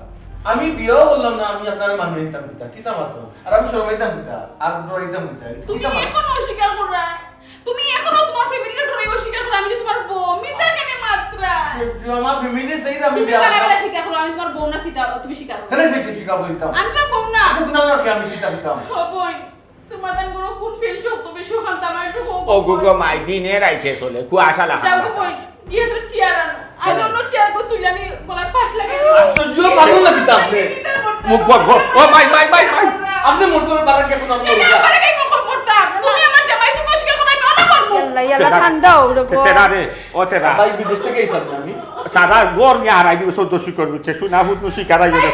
আমি বিয়েও বললাম না আমি আপনার মানিয়ে নিতাম কিতা মাত্রা আর আমি শরমাইতাম কিতা আর ডরাইতাম কিতা তুমি এখনো অস্বীকার করো তুমি এখনো তোমার ফ্যামিলির ডরে অস্বীকার করো আমি যে তোমার বউ মিছা কেন মাত্রা আমার ফ্যামিলি সেই আমি তুমি বিয়া কালাবেলা স্বীকার করো আমি তোমার বউ না কিতা তুমি স্বীকার করো তাহলে সেটা স্বীকার করিতাম আমি তোমার বউ না আমি কিতা দিতাম ও বই তোমার দান করো কোন ফিল শব্দ বেশি ওখানটা আমার একটু হোক ও গুগো মাই দিনে রাইতে চলে কুয়াশা লাগা যাও গো বই গিয়ে তো চেয়ার আনো আমি অন্য চেয়ার গো তুলে আমি গলার ফাঁস লাগাই দিই আশ্চর্য পাগল লাগিতা আপনি মুখ বড় ও মাই আপনি মোটর বাড়া কে কোন আমি আরে কাই মুখ করতা তুমি আমার জামাই তুমি অস্বীকার করো আমি অন্য করব ভাই আলা ঠান্ডা ওরে গো তেরা রে ও তেরা ভাই বিদেশ থেকে এসলাম না আমি সারা গর নিয়ে হারাই দিব 14 শিকর বিচ্ছে শুনা হুত নু শিকারাই দেখো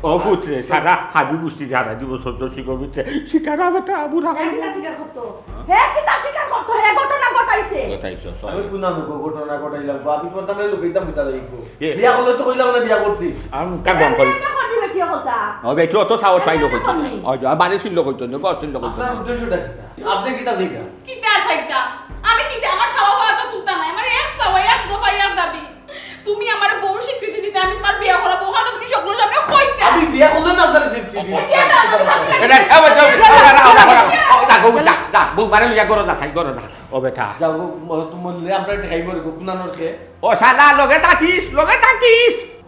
ও ফুটরে সারা হাবি গুষ্টি হারাই দিব 14 শিকর বিচ্ছে শিকারা বেটা আবু রাখা হ্যাঁ কি তা স্বীকার করতো হে ঘটনা ঘটাইছে এটাইছো আমি কোনা লোক ঘটনা ঘটাইলাম আমি তো তাহলে লোকেইতাম বিতা লাগবো এ। বিয়া করলে তো কইলাম না বিয়া করছি আমি কাম করি করবি বেটি হতা ও বেটি অত সাহস পাইলো কইতো ও যা বাড়ি ছিল কইতো না বস ছিল কইতো আপনার উদ্দেশ্যটা কি আপনি কি তা শিখা কিতা সাইটা আমি কিতা আমার সাওয়া বাবা তো তুলতা নাই আমার এক সাওয়া এক দফা এক দাবি তুমি আমার বউ স্বীকৃতি দিতে আমি তোমার বিয়ে করাবো হয়তো তুমি সকল সামনে কইতা আমি বিয়া করলে না আপনার শিখতে এটা এ বাচ্চা যা গো যা বউ বাড়ি লইয়া করো না সাই করো না ও বেটা যাও তুমি আমরা এটা খাইব রে কুনানোর কে ও সালা লগে থাকিস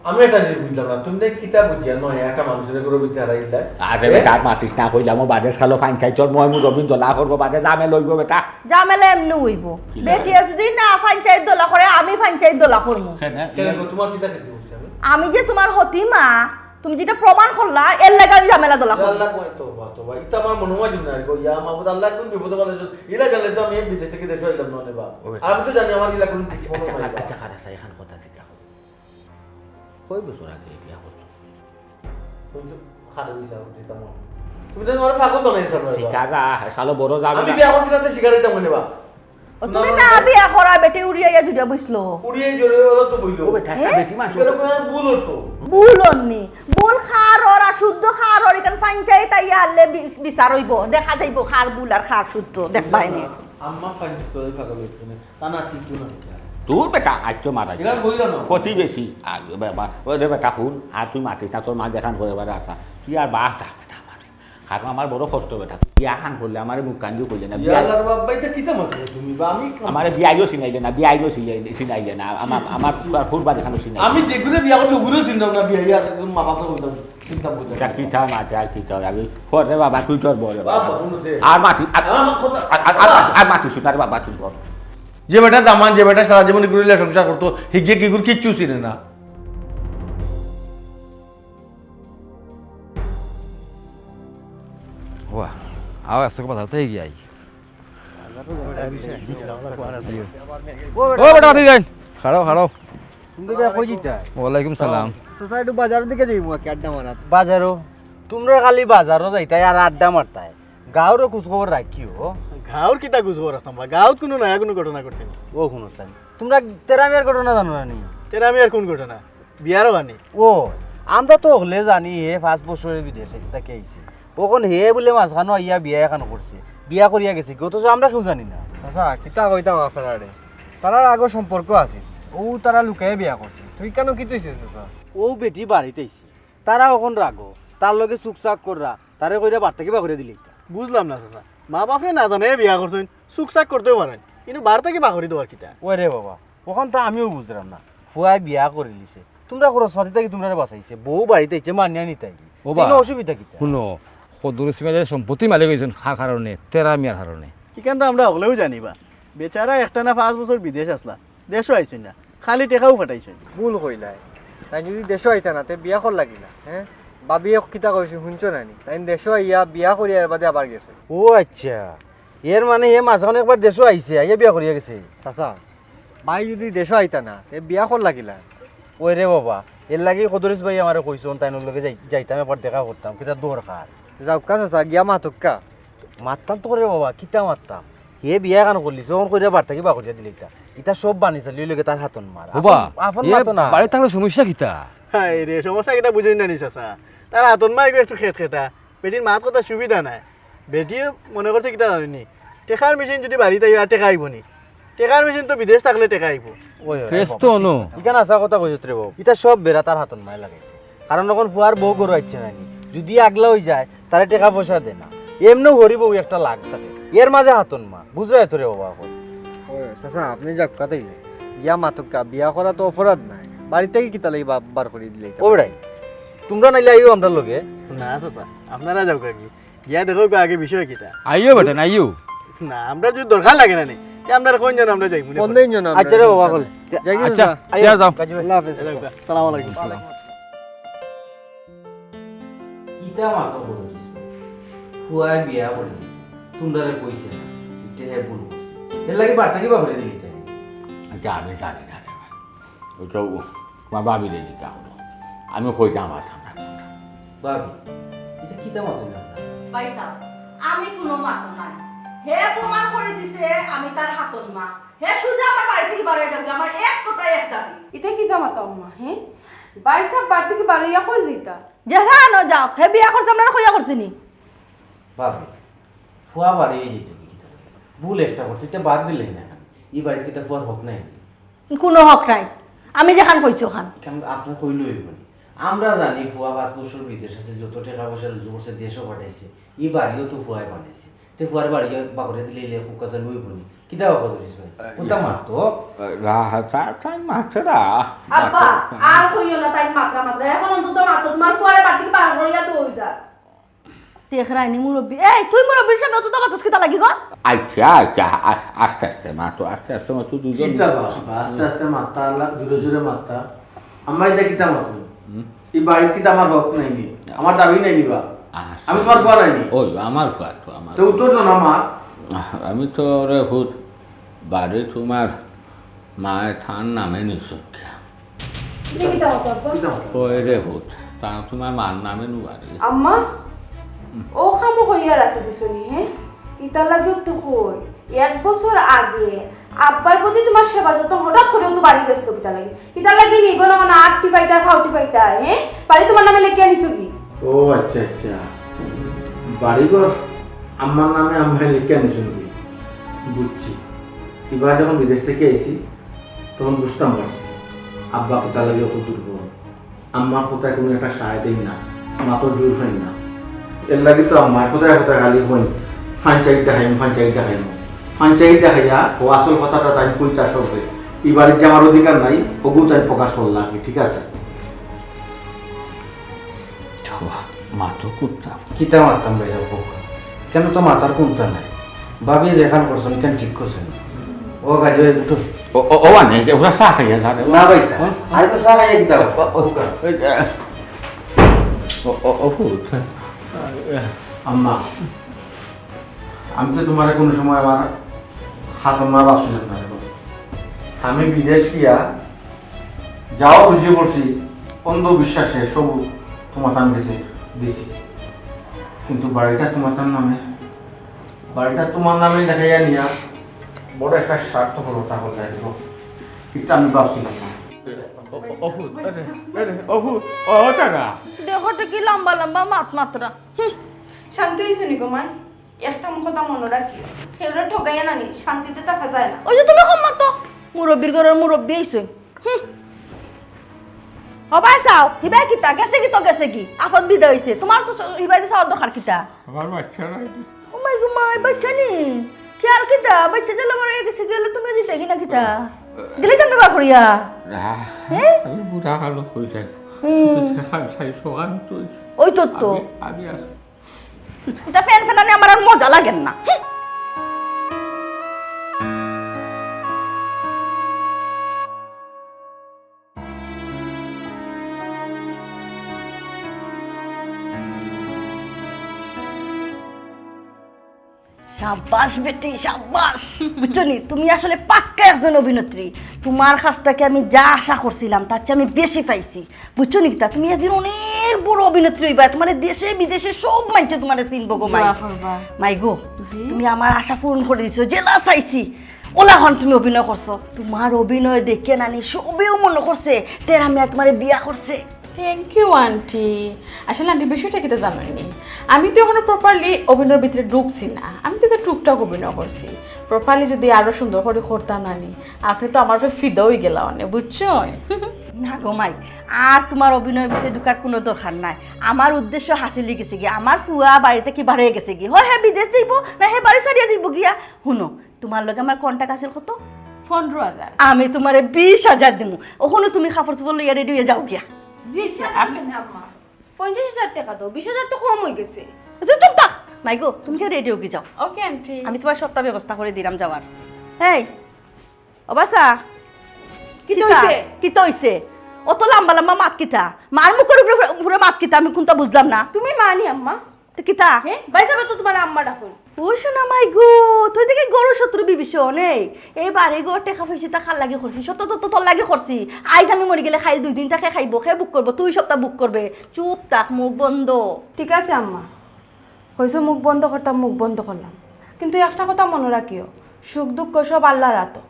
আমি এটা জিনিস বুঝলাম না তুমি দেখ কিতা বুঝিয়া নয় একটা মানুষের করে বিচার আইলা আরে বেটা মাতিস না কইলাম বাদে খালো ফাইন খাই তোর মই মু রবিন দলা করবো বাদে জামে লইব বেটা জামেলা এমনি হইব বেটি যদি না পঞ্চায়েত দোলা করে আমি পঞ্চায়েত দোলা করবো কেন তোমার কিতা খেতে বসছি আমি আমি যে তোমার হতিমা তুমি যেটা প্রমাণ করলা এর লাগে আমি ঝামেলা দোলা করবো আল্লাহ কয় তো ভাই এটা আমার মনে হয় না গো ইয়া মাহমুদ আল্লাহ কোন বিপদে বলেছ ইলা জানলে তো আমি বিদেশ থেকে দেশে আইলাম না বা আর আমি তো জানি আমার ইলা কোন আচ্ছা খারাপ এখন কথা জিজ্ঞা কই বছর আগে বিয়া করছো তুমি খারাপ বিচার দিতা মন তুমি তো আমার ফাগল তো নাই স্যার শিকারা শালো বড় যাবে আমি বিয়া করছি না তো শিকার দিতাম মনে বা ও তুমি না বিয়া করা বেটি উড়িয়া জুড়িয়া বসলো উড়িয়ে জোরে ওরা তো বইলো ও বেটা একটা বেটি মানুষ কেন কোন ভুল হতো বুলননি বুল খার আর শুদ্ধ খার আর এখান পঞ্চায়েত আইয়া আনলে বিচার হইব দেখা যাইব খার বুল আর খার শুদ্ধ দেখবাই নি আম্মা ফাইজ তো ফাগল হইতো না তা না চিন্তু না তোর বেটা আজ তো মারা এরা বইলো না ক্ষতি বেশি আর ওই বেটা শুন আর তুই মাতিস না তোর মা দেখান করে বেড়া আসা তুই আর বাস থাক বেটা আমার কারণ আমার বড় কষ্ট বেটা বিয়া খান করলে আমার মুখ কান্দিও করলে না ইয়া আল্লাহর বাবা এটা কিতা মত তুমি বা আমি আমার বিয়াইও চিনাইলে না বিয়াইও চিনাইলে না আমার ফুরবা দেখানো চিনাই আমি যেগুলো বিয়া করছি ওগুলো চিন্তাম না বিয়া ইয়া একদম মা বাবা কইতাম চিন্তা করতাম এটা কি থা মাঝে আর কি থা আমি করে বাবা তুই তোর বলে বাবা শুনতে আর মাতি আমার কথা আর মাতি শুনার বাবা তুই কর যে বেটা দামান যে বেটা সারা জীবন গুরিলা সংসার করতো হিগে কি গুর কিচ্ছু চিনে না Wah, awas aku patah saya kiai. ও Oh, betul tidak? Halo, halo. তুমি যা কই জিতা Waalaikumsalam. সোসাইটি বাজার দিকে যাইমু কি আড্ডা মারাত বাজারও তোমরা খালি বাজারও যাইতাই আর আড্ডা মারতাই গাঁওরও খোঁজ খবর রাখিও গাঁৱৰ কিতা গুজ খবৰ ৰাখতাম বা গাঁৱত কোনো নয়া কোনো ঘটনা ঘটছে নি ও শুনো চাই তোমরা তেরামিয়ার ঘটনা জানো না নি তেরা আমি আর কোন ঘটনা বিয়ারও আনি ও আমরা তো হলে জানি হে 5 বছরের বিদেশে থেকে আইছে ওখন হে বলে মাঝখানো আইয়া বিয়া এখন করছে বিয়া করিয়া গেছে অথচ আমরা কেউ জানি না আচ্ছা কিতা কইতাম আপনারে তারার আগর সম্পর্ক আছে ও তারা লুকায়ে বিয়া করছে তুই কেন কি তুইছিস চাচা ও বেটি বাড়িতে আইছে তারা এখন রাগো তার লগে চুকচাক কররা তারে কইরা বার্তা কিবা করে দিলি বুঝলাম না চাচা মা বাপরে না জানে বিয়া করছেন চুকচাক করতেও পারেন কিন্তু বারটা কি বাকরি দেওয়ার কিতা ওই রে বাবা ওখান তো আমিও বুঝলাম না ফুয়াই বিয়া করে লিছে তোমরা খরচ সাথে থেকে তোমরা বাঁচাইছে বউ বাড়িতে ইচ্ছে মানিয়া নিতাই ও বা। কোনো অসুবিধা কিতা শুনো সদর সিমাইলে সম্পত্তি মালিক হয়েছেন খার কারণে তেরা মিয়ার কারণে ইখান তো আমরা হলেও জানিবা বেচারা একটা না 5 বছর বিদেশ আসলা দেশও আইছেন না খালি টেকাও ফাটাইছেন ভুল কইলাই তাই যদি দেশও আইতা না তে বিয়া কর লাগিলা হ্যাঁ বাবি কিতা কইছে শুনছো না নি তাই দেশও আইয়া বিয়া করি আর বাদে আবার গেছে ও আচ্ছা এর মানে হে মাঝখানে একবার দেশও আইছে আইয়া বিয়া করিয়া গেছে চাচা ভাই যদি দেশও আইতা না তে বিয়া কর লাগিলা ওই রে বাবা এর লাগি কদরিস ভাই আমারে কইছন তাইনোর লগে যাইতাম এবার দেখা করতাম কিতা দরকার যাও কা চাচা গিয়া মাতক্কা মারতাম তো রে বাবা কিতা মারতাম হে বিয়া কেন করলিস ওর কইরা বার্তা কি বা করিয়া দিলি এটা সব বানিয়েছে লিলগে তার হাতন মার ওবা আপন মাতো না বাড়ি থাকলে সমস্যা কিতা হাই রে সমস্যা কিতা বুঝেন না নি চাচা তার হাতন মাই একটু খেট খেটা বেটির মাত কথা সুবিধা নাই বেটিয়ে মনে করছে কিতা জানি টেকার মেশিন যদি বাড়িতে আইবা টেকা আইব নি টেকার মেশিন তো বিদেশ থাকলে টেকা আইব ওই ফেস তো নো ইখানে আসা কথা কইছত রে বাবু এটা সব বেড়া তার হাতন মায় লাগাইছে কারণ এখন ফুয়ার বউ গরু আইছে নানি যদি আগলা হয়ে যায় তারে টাকা পয়সা দে না এমনিও হরিব একটা লাগ থাকে এর মাঝে হাতন মা বুঝলো তো রে বাবা এখন চাচা আপনি যাক কাতেই ইয়া মাতকা বিয়া করা তো অপরাধ নাই বাড়ি থেকে কিতা লাগি বার করে দিলে ও বেড়াই তোমরা নাইলে আইও আমাদের লগে না চাচা আপনারা যাও কাকি গিয়া দেখো আগে বিষয় কিটা আইও বেটা আইও না আমরা যদি দরকার লাগে না নি আপনারা কোন জন আমরা যাই আচ্ছা রে বাবা বল আচ্ছা যা যাও আল্লাহ হাফেজ সালাম আলাইকুম কিতা মাতো বলিস ফুয়ায় বিয়া করে তোমরা কইছে এটা হে ভুল করছে এর লাগে বার্তা কি বাবরে দিলি তাই এটা আমি জানি না রে ভাই ওই তো তোমার বাবিরে জিজ্ঞা হলো আমি কইটা আমার সামনে ভাবি এটা কিতা মতো না পয়সা আমি কোনো মাতন নাই হে প্রমাণ করে দিছে আমি তার হাতন মা হে সুজা আমার বাড়ি থেকে বার হয়ে যাবে আমার এক কথাই এক দাবি এটা কি দামাতা আম্মা হ্যাঁ বাইসা বাড়ি থেকে বাড়াইয়া কই যেতা যেখানো যাও হে বিয়া করছে আমরা কইয়া করছিনি ভাবি ফুয়া বাড়ি যেত কিতা ভুল একটা করছে এটা বাদ দিলেন না এই বাড়িতে কিতা ফুয়ার হক নাই কোনো হক নাই আমি যেখান কইছি ওখান কেন আপনার কইল হইব আমরা জানি ফুয়া 5 বছর বিদেশ আছে যত টাকা পয়সা রুজু করছে দেশও পাঠাইছে এই বাড়িও তো ফুয়াই বানাইছে তে ফুয়ার বাড়ি বাকরে দিলে এলে খুব কাছে লইব নি কিতা কথা দিস ভাই কোনটা মারতো তাই মাছরা আব্বা আর কইও না তাই মাত্রা মাত্রা এখন অন্তত মাত্র তোমার ফুয়ারে বাড়ি থেকে বার করিয়া তো হই যা দেখরাইনি মুরব্বি এই তুই মুরব্বির সামনে তো তোমার কিতা লাগি গো আচ্ছা আচ্ছা আস্তে আস্তে মা তো আস্তে আস্তে মা তো দুজন কিতা বাবা আস্তে আস্তে মারতা আল্লাহ জোরে জোরে মারতা আমার এটা কিতা মারতো এই বাড়িতে কিতা আমার হক নাই নি আমার দাবি নাই নিবা আমি তোমার ঘর আইনি ওই আমার ফুয়া তো আমার তো উত্তর তো না আমার আমি তো রে হুত বাড়ি তোমার মায়ের থান নামে নিশ্চয় এটা কি দামাতা আব্বা কিতা মারতো ওই রে হুত তা তোমার মার নামে নুবারি আম্মা ও খামো করিয়া রাখি দিছনি হ্যাঁ ইতা লাগিও তো কই 1 বছর আগে আব্বার প্রতি তোমার সেবা যত হঠাৎ করেও তো বাড়ি গেছিল কিতা লাগি কিতা লাগি নি গো না মানে 8 ফাইতা 40 ফাইতা হ্যাঁ বাড়ি তোমার নামে লিখে আনিছো কি ও আচ্ছা আচ্ছা বাড়িঘর আম্মার নামে আমরা লিখে আনিস বুঝছি এবার যখন বিদেশ থেকে এসেছি তখন বুঝতাম পারছি আব্বা কোথা লাগে অত দুর্বল আম্মার কোথায় কোনো একটা সাহায্য দিন না মা তো জোর ফাইন না এর লাগে তো আম্মার কোথায় কোথায় খালি হইন ফাঞ্চাইট দেখাইম ফাঞ্চাইট দেখাইয়া ও আসল কথাটা তাই কইতা সবে এবারে যে আমার অধিকার নাই ওগু তাই প্রকাশ করলাম ঠিক আছে মা তো কুত্তা কিতা মারতাম ভাইজান পোকা কেন তো মাতার কোনটা নাই ভাবি যেখান করছেন কেন ঠিক করছেন ও কাজে একটু ও নেই ওরা চা খাইয়া যাবে না ভাই আর তো সারা খাইয়া কিতা ও ফুট আম্মা আমি তো তোমার কোনো সময় আমার হাত মা বাসছিলাম না আমি বিদেশ গিয়া যাও বুঝে পড়ছি অন্ধবিশ্বাসে সবু তোমার তান গেছে দিছি কিন্তু বাড়িটা তোমার নামে দেখাইয়া নিয়া বড় একটা স্বার্থ হলো তাহলে কিন্তু আমি ভাবছিলাম না দেখতে কি লম্বা লম্বা মাত্রা শান্তি হইছে নি গো মাই একটা কথা মনে রাখি কেউরে ঠগাইয়া নানি শান্তিতে থাকা যায় না ওই যে তুমি কম মতো মুরব্বির ঘরের মুরব্বি আইছো হবাই চাও হিবাই কিতা গেছে কি আফত বিদায় হইছে তোমার তো হিবাই চাও দরকার কিতা আমার বাচ্চা নাই ও মাই গো মাই বাচ্চা নি খেয়াল কিতা বাচ্চা জেলা বড় হয়ে গেছে গেলে তুমি দিতে কিনা কিতা গেলে কেমনে বার করিয়া আমি বুড়া কালো হয়ে যাই সাই সোগান তো ওই তো আমি আর এটা ফ্যান ফ্যানানি আমার আর মজা লাগেন না সাব্বাস বেটি সাব্বাস বুঝছো নি তুমি আসলে পাক্কা একজন অভিনেত্রী তোমার কাছ থেকে আমি যা আশা করছিলাম তার চেয়ে আমি বেশি পাইছি বুঝছো নি তা তুমি একদিন অনেক বড় অভিনেত্রী হইবা তোমার দেশে বিদেশে সব মানছে তোমার চিনবো গো মাই গো তুমি আমার আশা পূরণ করে দিছো জেলা চাইছি ওলা হন তুমি অভিনয় করছো তোমার অভিনয় দেখে নানি সবেও মনে করছে তেরা আমি তোমার বিয়া করছে থ্যাংক ইউ আন্টি আসলে আন্টি বিষয়টা কিতে জানোনি আমি তো এখনো প্রপারলি অভিনয়ের ভিতরে ঢুকছি না আমি তো টুকটাক অভিনয় করছি প্রপারলি যদি আরো সুন্দর করে করতাম নানি আপনি তো আমার উপরে ফিদা হয়ে গেলা অনেক বুঝছো না গো মাই আর তোমার অভিনয়ের ভিতরে ঢুকার কোনো দরকার নাই আমার উদ্দেশ্য হাসিল গেছে গিয়া আমার ফুয়া বাড়িতে কি বাড়িয়ে গেছে গিয়ে হয় হ্যাঁ বিদেশ যাইব না হ্যাঁ বাড়ি ছাড়িয়া যাইব গিয়া শুনো তোমার লগে আমার কন্টাক্ট আছিল কত 15,000 আমি তোমারে 20,000 দিমু ওখানে তুমি কাপড় চোপড় লইয়া রেডি হয়ে যাও গিয়া জি আপনি আম্মা 50,000 টাকা দাও 20,000 তো কম হয়ে গেছে তুই চুপ থাক মাই গো তুমি যে রেডি হয়ে যাও ওকে আন্টি আমি তোমার সবটা ব্যবস্থা করে দিলাম যাওয়ার এই অবাসা কি হইছে কি তো হইছে অত লম্বা লম্বা মাত কিতা মার মুখের উপরে মাত কিতা আমি কোনটা বুঝলাম না তুমি মানি আম্মা তো কিতা বাই সাহেব তো তোমার আম্মা ডাকুন ও শোনা মাই গো তুই দেখে গরু শত্রু বিভীষণ এই বাড়ি গো টেকা পয়সা তা খাল লাগে করছি সত্য তো তোর লাগে করছি আইজ আমি মরে গেলে খাই 2 দিন তাকে খাইব খে বুক করবো তুই সপ্তাহ বুক করবে চুপ থাক মুখ বন্ধ ঠিক আছে আম্মা হয়েছে মুখ বন্ধ করতাম মুখ বন্ধ করলাম কিন্তু একটা কথা মনে রাখিও সুখ দুঃখ সব আল্লাহর হাতে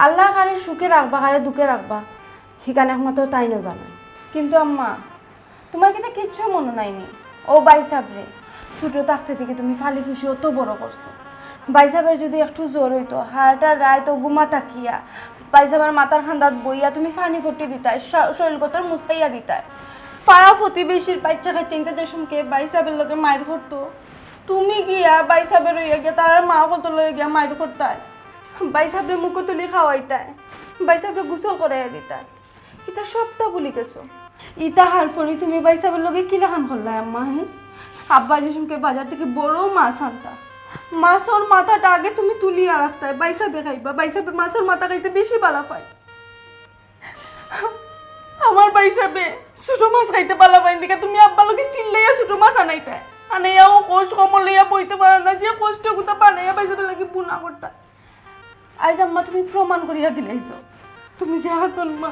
আল্লাহ কারে সুখে রাখবা কারে দুঃখে রাখবা সেখানে একমাত্র তাই না জানো কিন্তু আম্মা তোমার কিন্তু কিচ্ছু মনে নাইনি ও বাই সাবরে ছোটো থাকতে থেকে তুমি ফালি ফুসি অত বড় করছো বাই সাহেবের যদি একটু জ্বর হইতো হাড়টা রায় তো গুমা তাকিয়া বাই সাহেবের মাথার খান্দাত বইয়া তুমি ফানি ফুটি দিতাই শৈলগতর মুছাইয়া দিতাই পাড়া প্রতিবেশীর বাচ্চাকে চিন্তা যে সমকে বাই সাহেবের লোকে মায়ের করতো তুমি গিয়া বাই সাহেবের রইয়া গিয়া তার মা কত লইয়া গিয়া মায়ের করতাই বাই সাহেবের মুখ তুলি খাওয়াইতাই বাই সাহেবের গোসল করাইয়া দিতাই ইতা সবটা ভুলি গেছো ইতা হার ফরি তুমি বাই সাহেবের লোকে কি লেখান করলাই আম্মা হে আব্বা যেসমকে বাজার থেকে বড় মাছ আনতা মাছের মাথাটা আগে তুমি তুলিয়া রাখতাই বাই সাহেবে খাইবা বাই সাহেবে মাছের মাথা খাইতে বেশি বালা পায় আমার বাই সাহেবে ছোট মাছ খাইতে বালা পাই দিকে তুমি আব্বা লোকে চিল্লাইয়া ছোট মাছ আনাইতে আনাইয়াও কোষ কমল লইয়া বইতে পারো না যে কষ্ট গুতা বানাইয়া বাই সাহেবে লাগে বুনা করতা আজ আম্মা তুমি প্রমাণ করিয়া দিলাইছো তুমি যে হাতন মা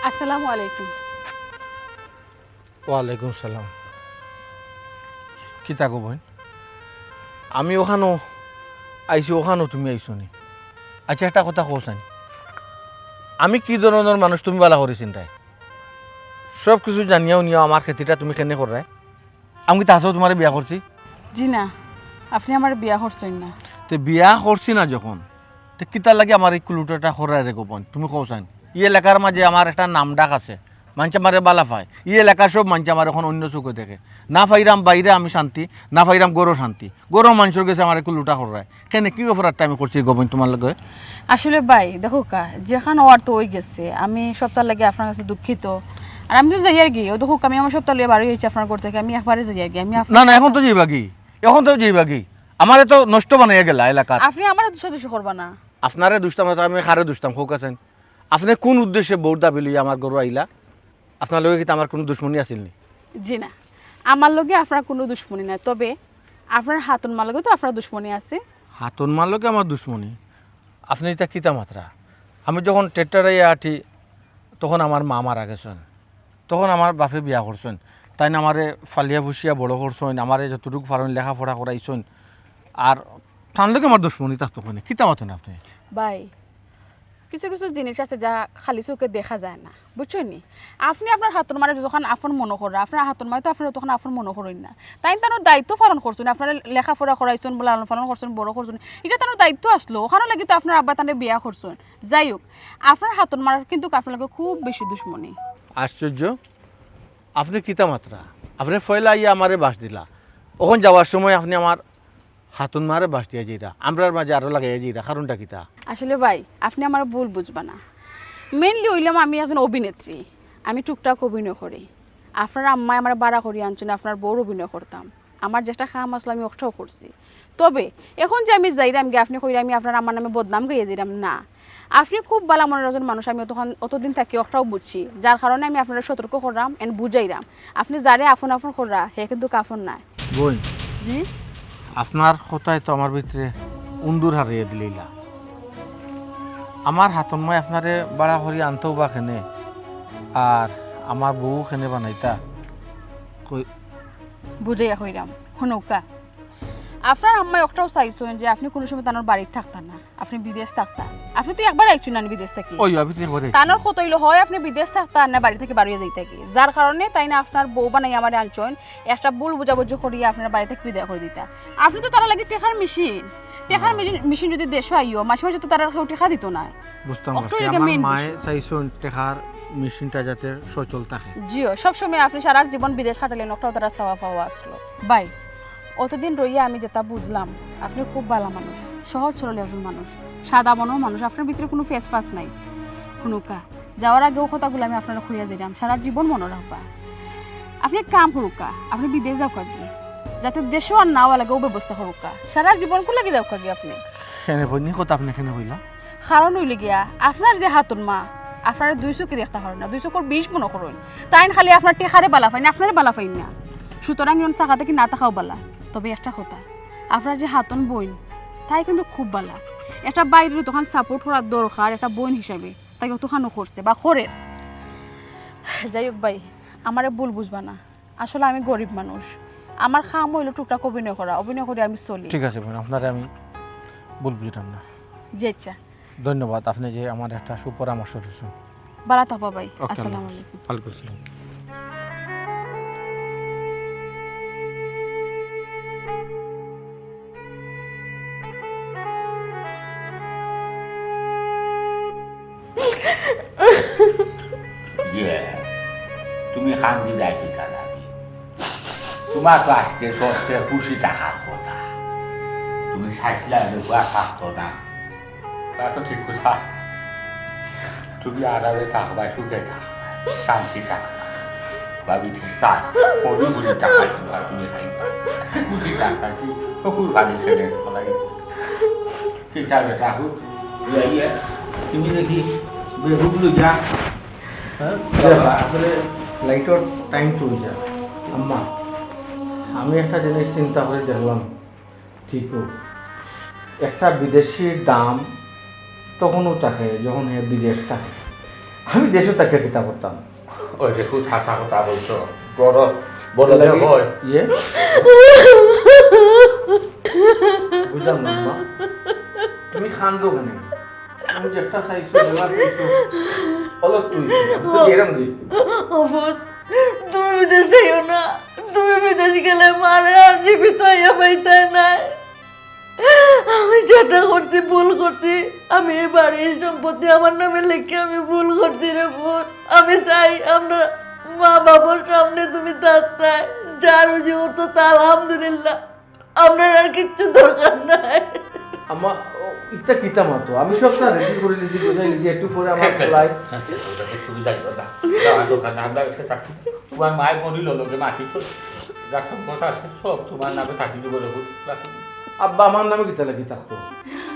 আসসালামু আলাইকুম। ওয়ালাইকুম সালাম। কি থাকো বোন, আমি ওখানো আইসি, ওখানো তুমি আইসো নি? আচ্ছা একটা কথা কৌসানি, আমি কি ধরনের মানুষ তুমি বালা করি চিন্তায় সব কিছু জানিয়াও নিও আমার খেতিটা তুমি কেনে করায়? আমি কি তাহাও তোমার বিয়া করছি? জি না, আপনি আমার বিয়া করছেন না। তো বিয়া করছি না যখন, তো কিতার লাগে আমার এই কুলুটাটা করায় রে গোপন তুমি কৌসান? ই এলাকার মাঝে আমার একটা নাম ডাক আছে, মানুষ আমারে বালা পায়। ই এলাকার সব মানুষ আমার এখন অন্য চোখে দেখে। না পাইরাম বাইরে আমি শান্তি, না পাইরাম গরো শান্তি। গরো মানুষের কাছে আমার কুলুটা করায় কেন? কি অপরাধটা আমি করছি গোপন তোমার লাগে? আসলে ভাই দেখো কা, যেখানে ওর তো ওই গেছে, আমি সপ্তাহ লাগে আপনার কাছে দুঃখিত। আর আমি তো যাই আর কি, ও দেখো আমি আমার সপ্তাহ লিয়ে বাড়ি হয়েছি আপনার ঘর থেকে, আমি একবারে যাই আর কি। আমি না না, এখন তো যাইবাগি, এখন তো যাইবাগি। আমার তো নষ্ট বানাইয়া গেলা এলাকা। আপনি আমার দুষ্টাদুষি করবা না। আপনারে দুষ্টাম, আমি খারে দুষ্টাম হোক আছেন। আপনি কোন উদ্দেশ্যে বউর দাবি লইয়া আমার গরু আইলা? আপনার লগে কিন্তু আমার কোনো দুশ্মনী আসিল নি? জি না, আমার লগে আপনার কোনো দুশ্মনী নাই, তবে আপনার হাতুন মার লগে তো আপনার দুশ্মনী আছে। হাতুন মার লগে আমার দুশ্মনী? আপনি এটা কিতা মাত্রা? আমি যখন ট্রেক্টরে আঠি তখন আমার মা মারা গেছেন, তখন আমার বাপে বিয়া করছেন, তাই না আমারে ফালিয়া ফুসিয়া বড় করছেন, আমারে যতটুকু পারেন লেখাপড়া করাইছেন। আর তার লগে আমার দুশ্মনী তার তখন কিতা মাতেন আপনি? ভাই কিছু কিছু জিনিস আছে যা খালি চোখে দেখা যায় না, বুঝছেন নি? আপনি আপনার হাতুন মারে যখন আপন মনে করেন, আপনার হাতুন মারে তো আপনার তখন আপন মনে করেন না। তাই তার দায়িত্ব পালন করছেন, আপনার লেখাপড়া করাইছেন, লালন পালন করছেন, বড় করছেন, এটা তার দায়িত্ব আসলো। ওখানে লাগি তো আপনার আব্বা তাদের বিয়া করছেন। যাই হোক, আপনার হাতুন মারার কিন্তু আপনার লগে খুব বেশি দুশ্মনী। আশ্চর্য, আপনি কিতা মাত্রা? আপনি ফয়লা ইয়া আমারে বাস দিলা, ওখান যাওয়ার সময় আপনি আমার হাতুন মারে বাস দিয়া যাইরা, আমরার মাঝে আরো লাগাইয়া যাইরা, কারণটা কিতা? আসলে ভাই আপনি আমার ভুল বুঝবা না। মেনলি হইলাম আমি একজন অভিনেত্রী, আমি টুকটাক অভিনয় করি। আপনার আম্মায় আমার বাড়া করি আনছেন, আপনার বড় অভিনয় করতাম, আমার যেটা খাম আসলো আমি ওটাও করছি। তবে এখন যে আমি যাইরাম গে আপনি কইরা আমি আপনার আমার নামে বদনাম গাইয়ে যাইরাম না। আপনি খুব ভালো মনের একজন মানুষ, আমি অতদিন থাকি ওটাও বুঝছি, যার কারণে আমি আপনারা সতর্ক করলাম এন্ড বুঝাইরাম। আপনি যারে আপন আপন করা হে কিন্তু কাফন নাই। বোন জি, আপনার কথায় তো আমার ভিতরে উন্দুর হারিয়ে দিলিলা। আমার হাতন মই আপনারে বাড়া করি আনতেও বা খেনে, আর আমার বউ খেনে বানাইতা বুঝাইয়া কইরাম হনৌকা। আপনার আম্মাই একটাও চাইছেন যে আপনি কোনো সময় তানোর বাড়িতে থাকতেন না, আপনি বিদেশ থাকতেন। আপনি তো একবার আইছেন না বিদেশ থেকে, ওই আমি তো করে তানোর কত হইলো হয় আপনি বিদেশ থাকতেন না বাড়ি থেকে বাড়িয়ে যাইতে কি, যার কারণে তাই না আপনার বউ বানাই আমার আনছেন একটা ভুল বুঝাবুঝি করিয়া আপনার বাড়ি থেকে বিদায় করে দিতা। আপনি তো তারা লাগে টেকার মেশিন, টেকার মেশিন যদি দেশে আইও মাসে মাসে তো তারা কেউ টেকা দিত না। বুঝতাম অক্টোবর পারছি, থেকে আমার main মায়ে বিষয়। চাইছেন টেকার মেশিনটা যাতে সচল থাকে। জিও সবসময় আপনি সারা জীবন বিদেশ কাটালেন, একটাও তারা চাওয়া পাওয়া আসলো। বাই অতদিন রইয়া আমি যেটা বুঝলাম, আপনি খুব ভালো মানুষ, সহজ সরল একজন মানুষ, সাদা মনের মানুষ, আপনার ভিতরে কোনো ফেস ফাস নাই। হুনুকা যাওয়ার আগেও কথাগুলো আমি আপনারা খুঁজে যাইলাম, সারা জীবন মনে রাখবা। আপনি এক কাম করুকা, আপনি বিদেশ যাও কাকি, যাতে দেশও আর নাও লাগে ও ব্যবস্থা করুকা, সারা জীবন কো লাগি যাও কাকি আপনি। সেনে বইনি কথা আপনি কেন বইলা কারণ হইলে গিয়া আপনার যে হাতুন মা আপনার 2 চোখের একটা হরেন না, 2 চোখের 20 মনে করেন, তাই খালি আপনার টেকারে বালা পাই না, আপনারে বালা পাই না। সুতরাং এমন থাকাতে কি না থাকাও বালা। তবে একটা কথা, আপনার যে হাতুন বোন তাই কিন্তু খুব বালা। একটা বাইরের তখন সাপোর্ট করার দরকার একটা বোন হিসাবে, তাকে তখনও করছে বা করে। যাই হোক ভাই, আমারে ভুল বুঝবা না, আসলে আমি গরিব মানুষ, আমার খাম হইলো টুকটাক অভিনয় করা, অভিনয় করে আমি চলি। ঠিক আছে বোন, আপনারে আমি ভুল বুঝলাম না। যে ইচ্ছা। ধন্যবাদ, আপনি যে আমার একটা সুপরামর্শ দিয়েছেন। বালা থাকবা ভাই, আসসালামু আলাইকুম। ওয়ালাইকুম আসসালাম। তুমি খান্দি দেখি তারাবি, তোমার তো আজকে সস্তে খুশি টাকার কথা, তুমি সাইছিলা দেখবা থাকতো না, তা তো ঠিক কথা। তুমি আরামে থাকবা, সুখে থাকবা, শান্তি থাকবা, ভাবি চেষ্টা সরি বলি টাকা দিবা, তুমি খাইবা খুশি টাকা কি চকুর পানি খেলে লাগে ঠিক আছে। রাহুল তুমি দেখি বেহুক লইয়া আসলে লাইটর টাইম চলে যায়। আম্মা, আমি একটা জিনিস চিন্তা করে দেখলাম, ঠিকও একটা বিদেশির দাম তখনও থাকে যখন এ বিদেশ থাকে, আমি দেশে তাকে কিতা করতাম। ওই যে খুব হাসা কথা বলছো, বড় বলে হয় ইয়ে বুঝলাম না আম্মা, তুমি খান্দো কেন? আমি যেটা চাইছো দেওয়া চাইছো অলপ তুই এরম দিই। অবুত, তুমি বিদেশ যাইও না, তুমি বিদেশ গেলে মারে আর জীবিত হইয়া পাইতে নাই। আমি যেটা করছি ভুল করছি, আমি এই বাড়ির সম্পত্তি আমার নামে লিখে আমি ভুল করছি রে ভূত। আমি চাই আমরা মা বাবার সামনে তুমি তার চাই যা রুজি করতো তা আলহামদুলিল্লাহ, আপনার আর কিচ্ছু দরকার নাই। আমার এটা কিতা মতো আমি সবটা রেডি করে দিয়েছি, বোঝাই দিয়েছি, একটু পরে আমার ফ্লাইট। তুমি যাইছো না, দোকানে আমরা এসে থাকি, তোমার মায়ের মরিল লোকে মাটি রাখুন কথা আছে সব তোমার নামে থাকি দিব রাখুন। আব্বা আমার নামে কিতা লাগি থাকতো,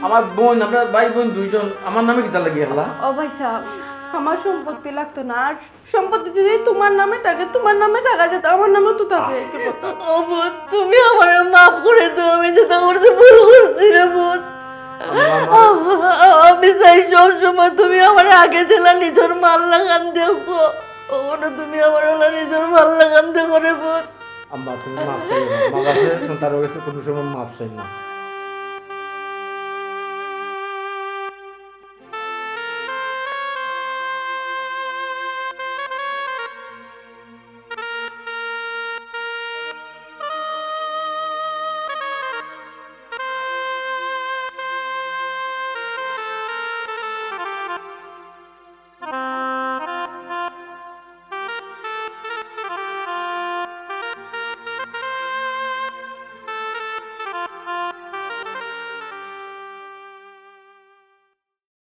আমার বোন, আমরা ভাই বোন দুইজন, আমার নামে কিতা লাগি একলা। ও ভাই সাহেব, আমার সম্পত্তি লাগতো না, আর সম্পত্তি যদি তোমার নামে থাকে, তোমার নামে টাকা যেত, আমার নামে তো থাকে। ও ভূত, তুমি আমার মাফ করে দাও, আমি যেটা করছি ভুল করছি রে ভূত। আমি চাই সবসময় তুমি আমার আগে ছিল নিজের মাল লাগান দেখছো, ওখানে তুমি আমার ওলা নিজের মাল লাগান দেখো রে ভূত। আম্মা তুমি মাফ চাই না, মা কাছে সন্তানের কাছে কোনো সময় মাফ চাই না।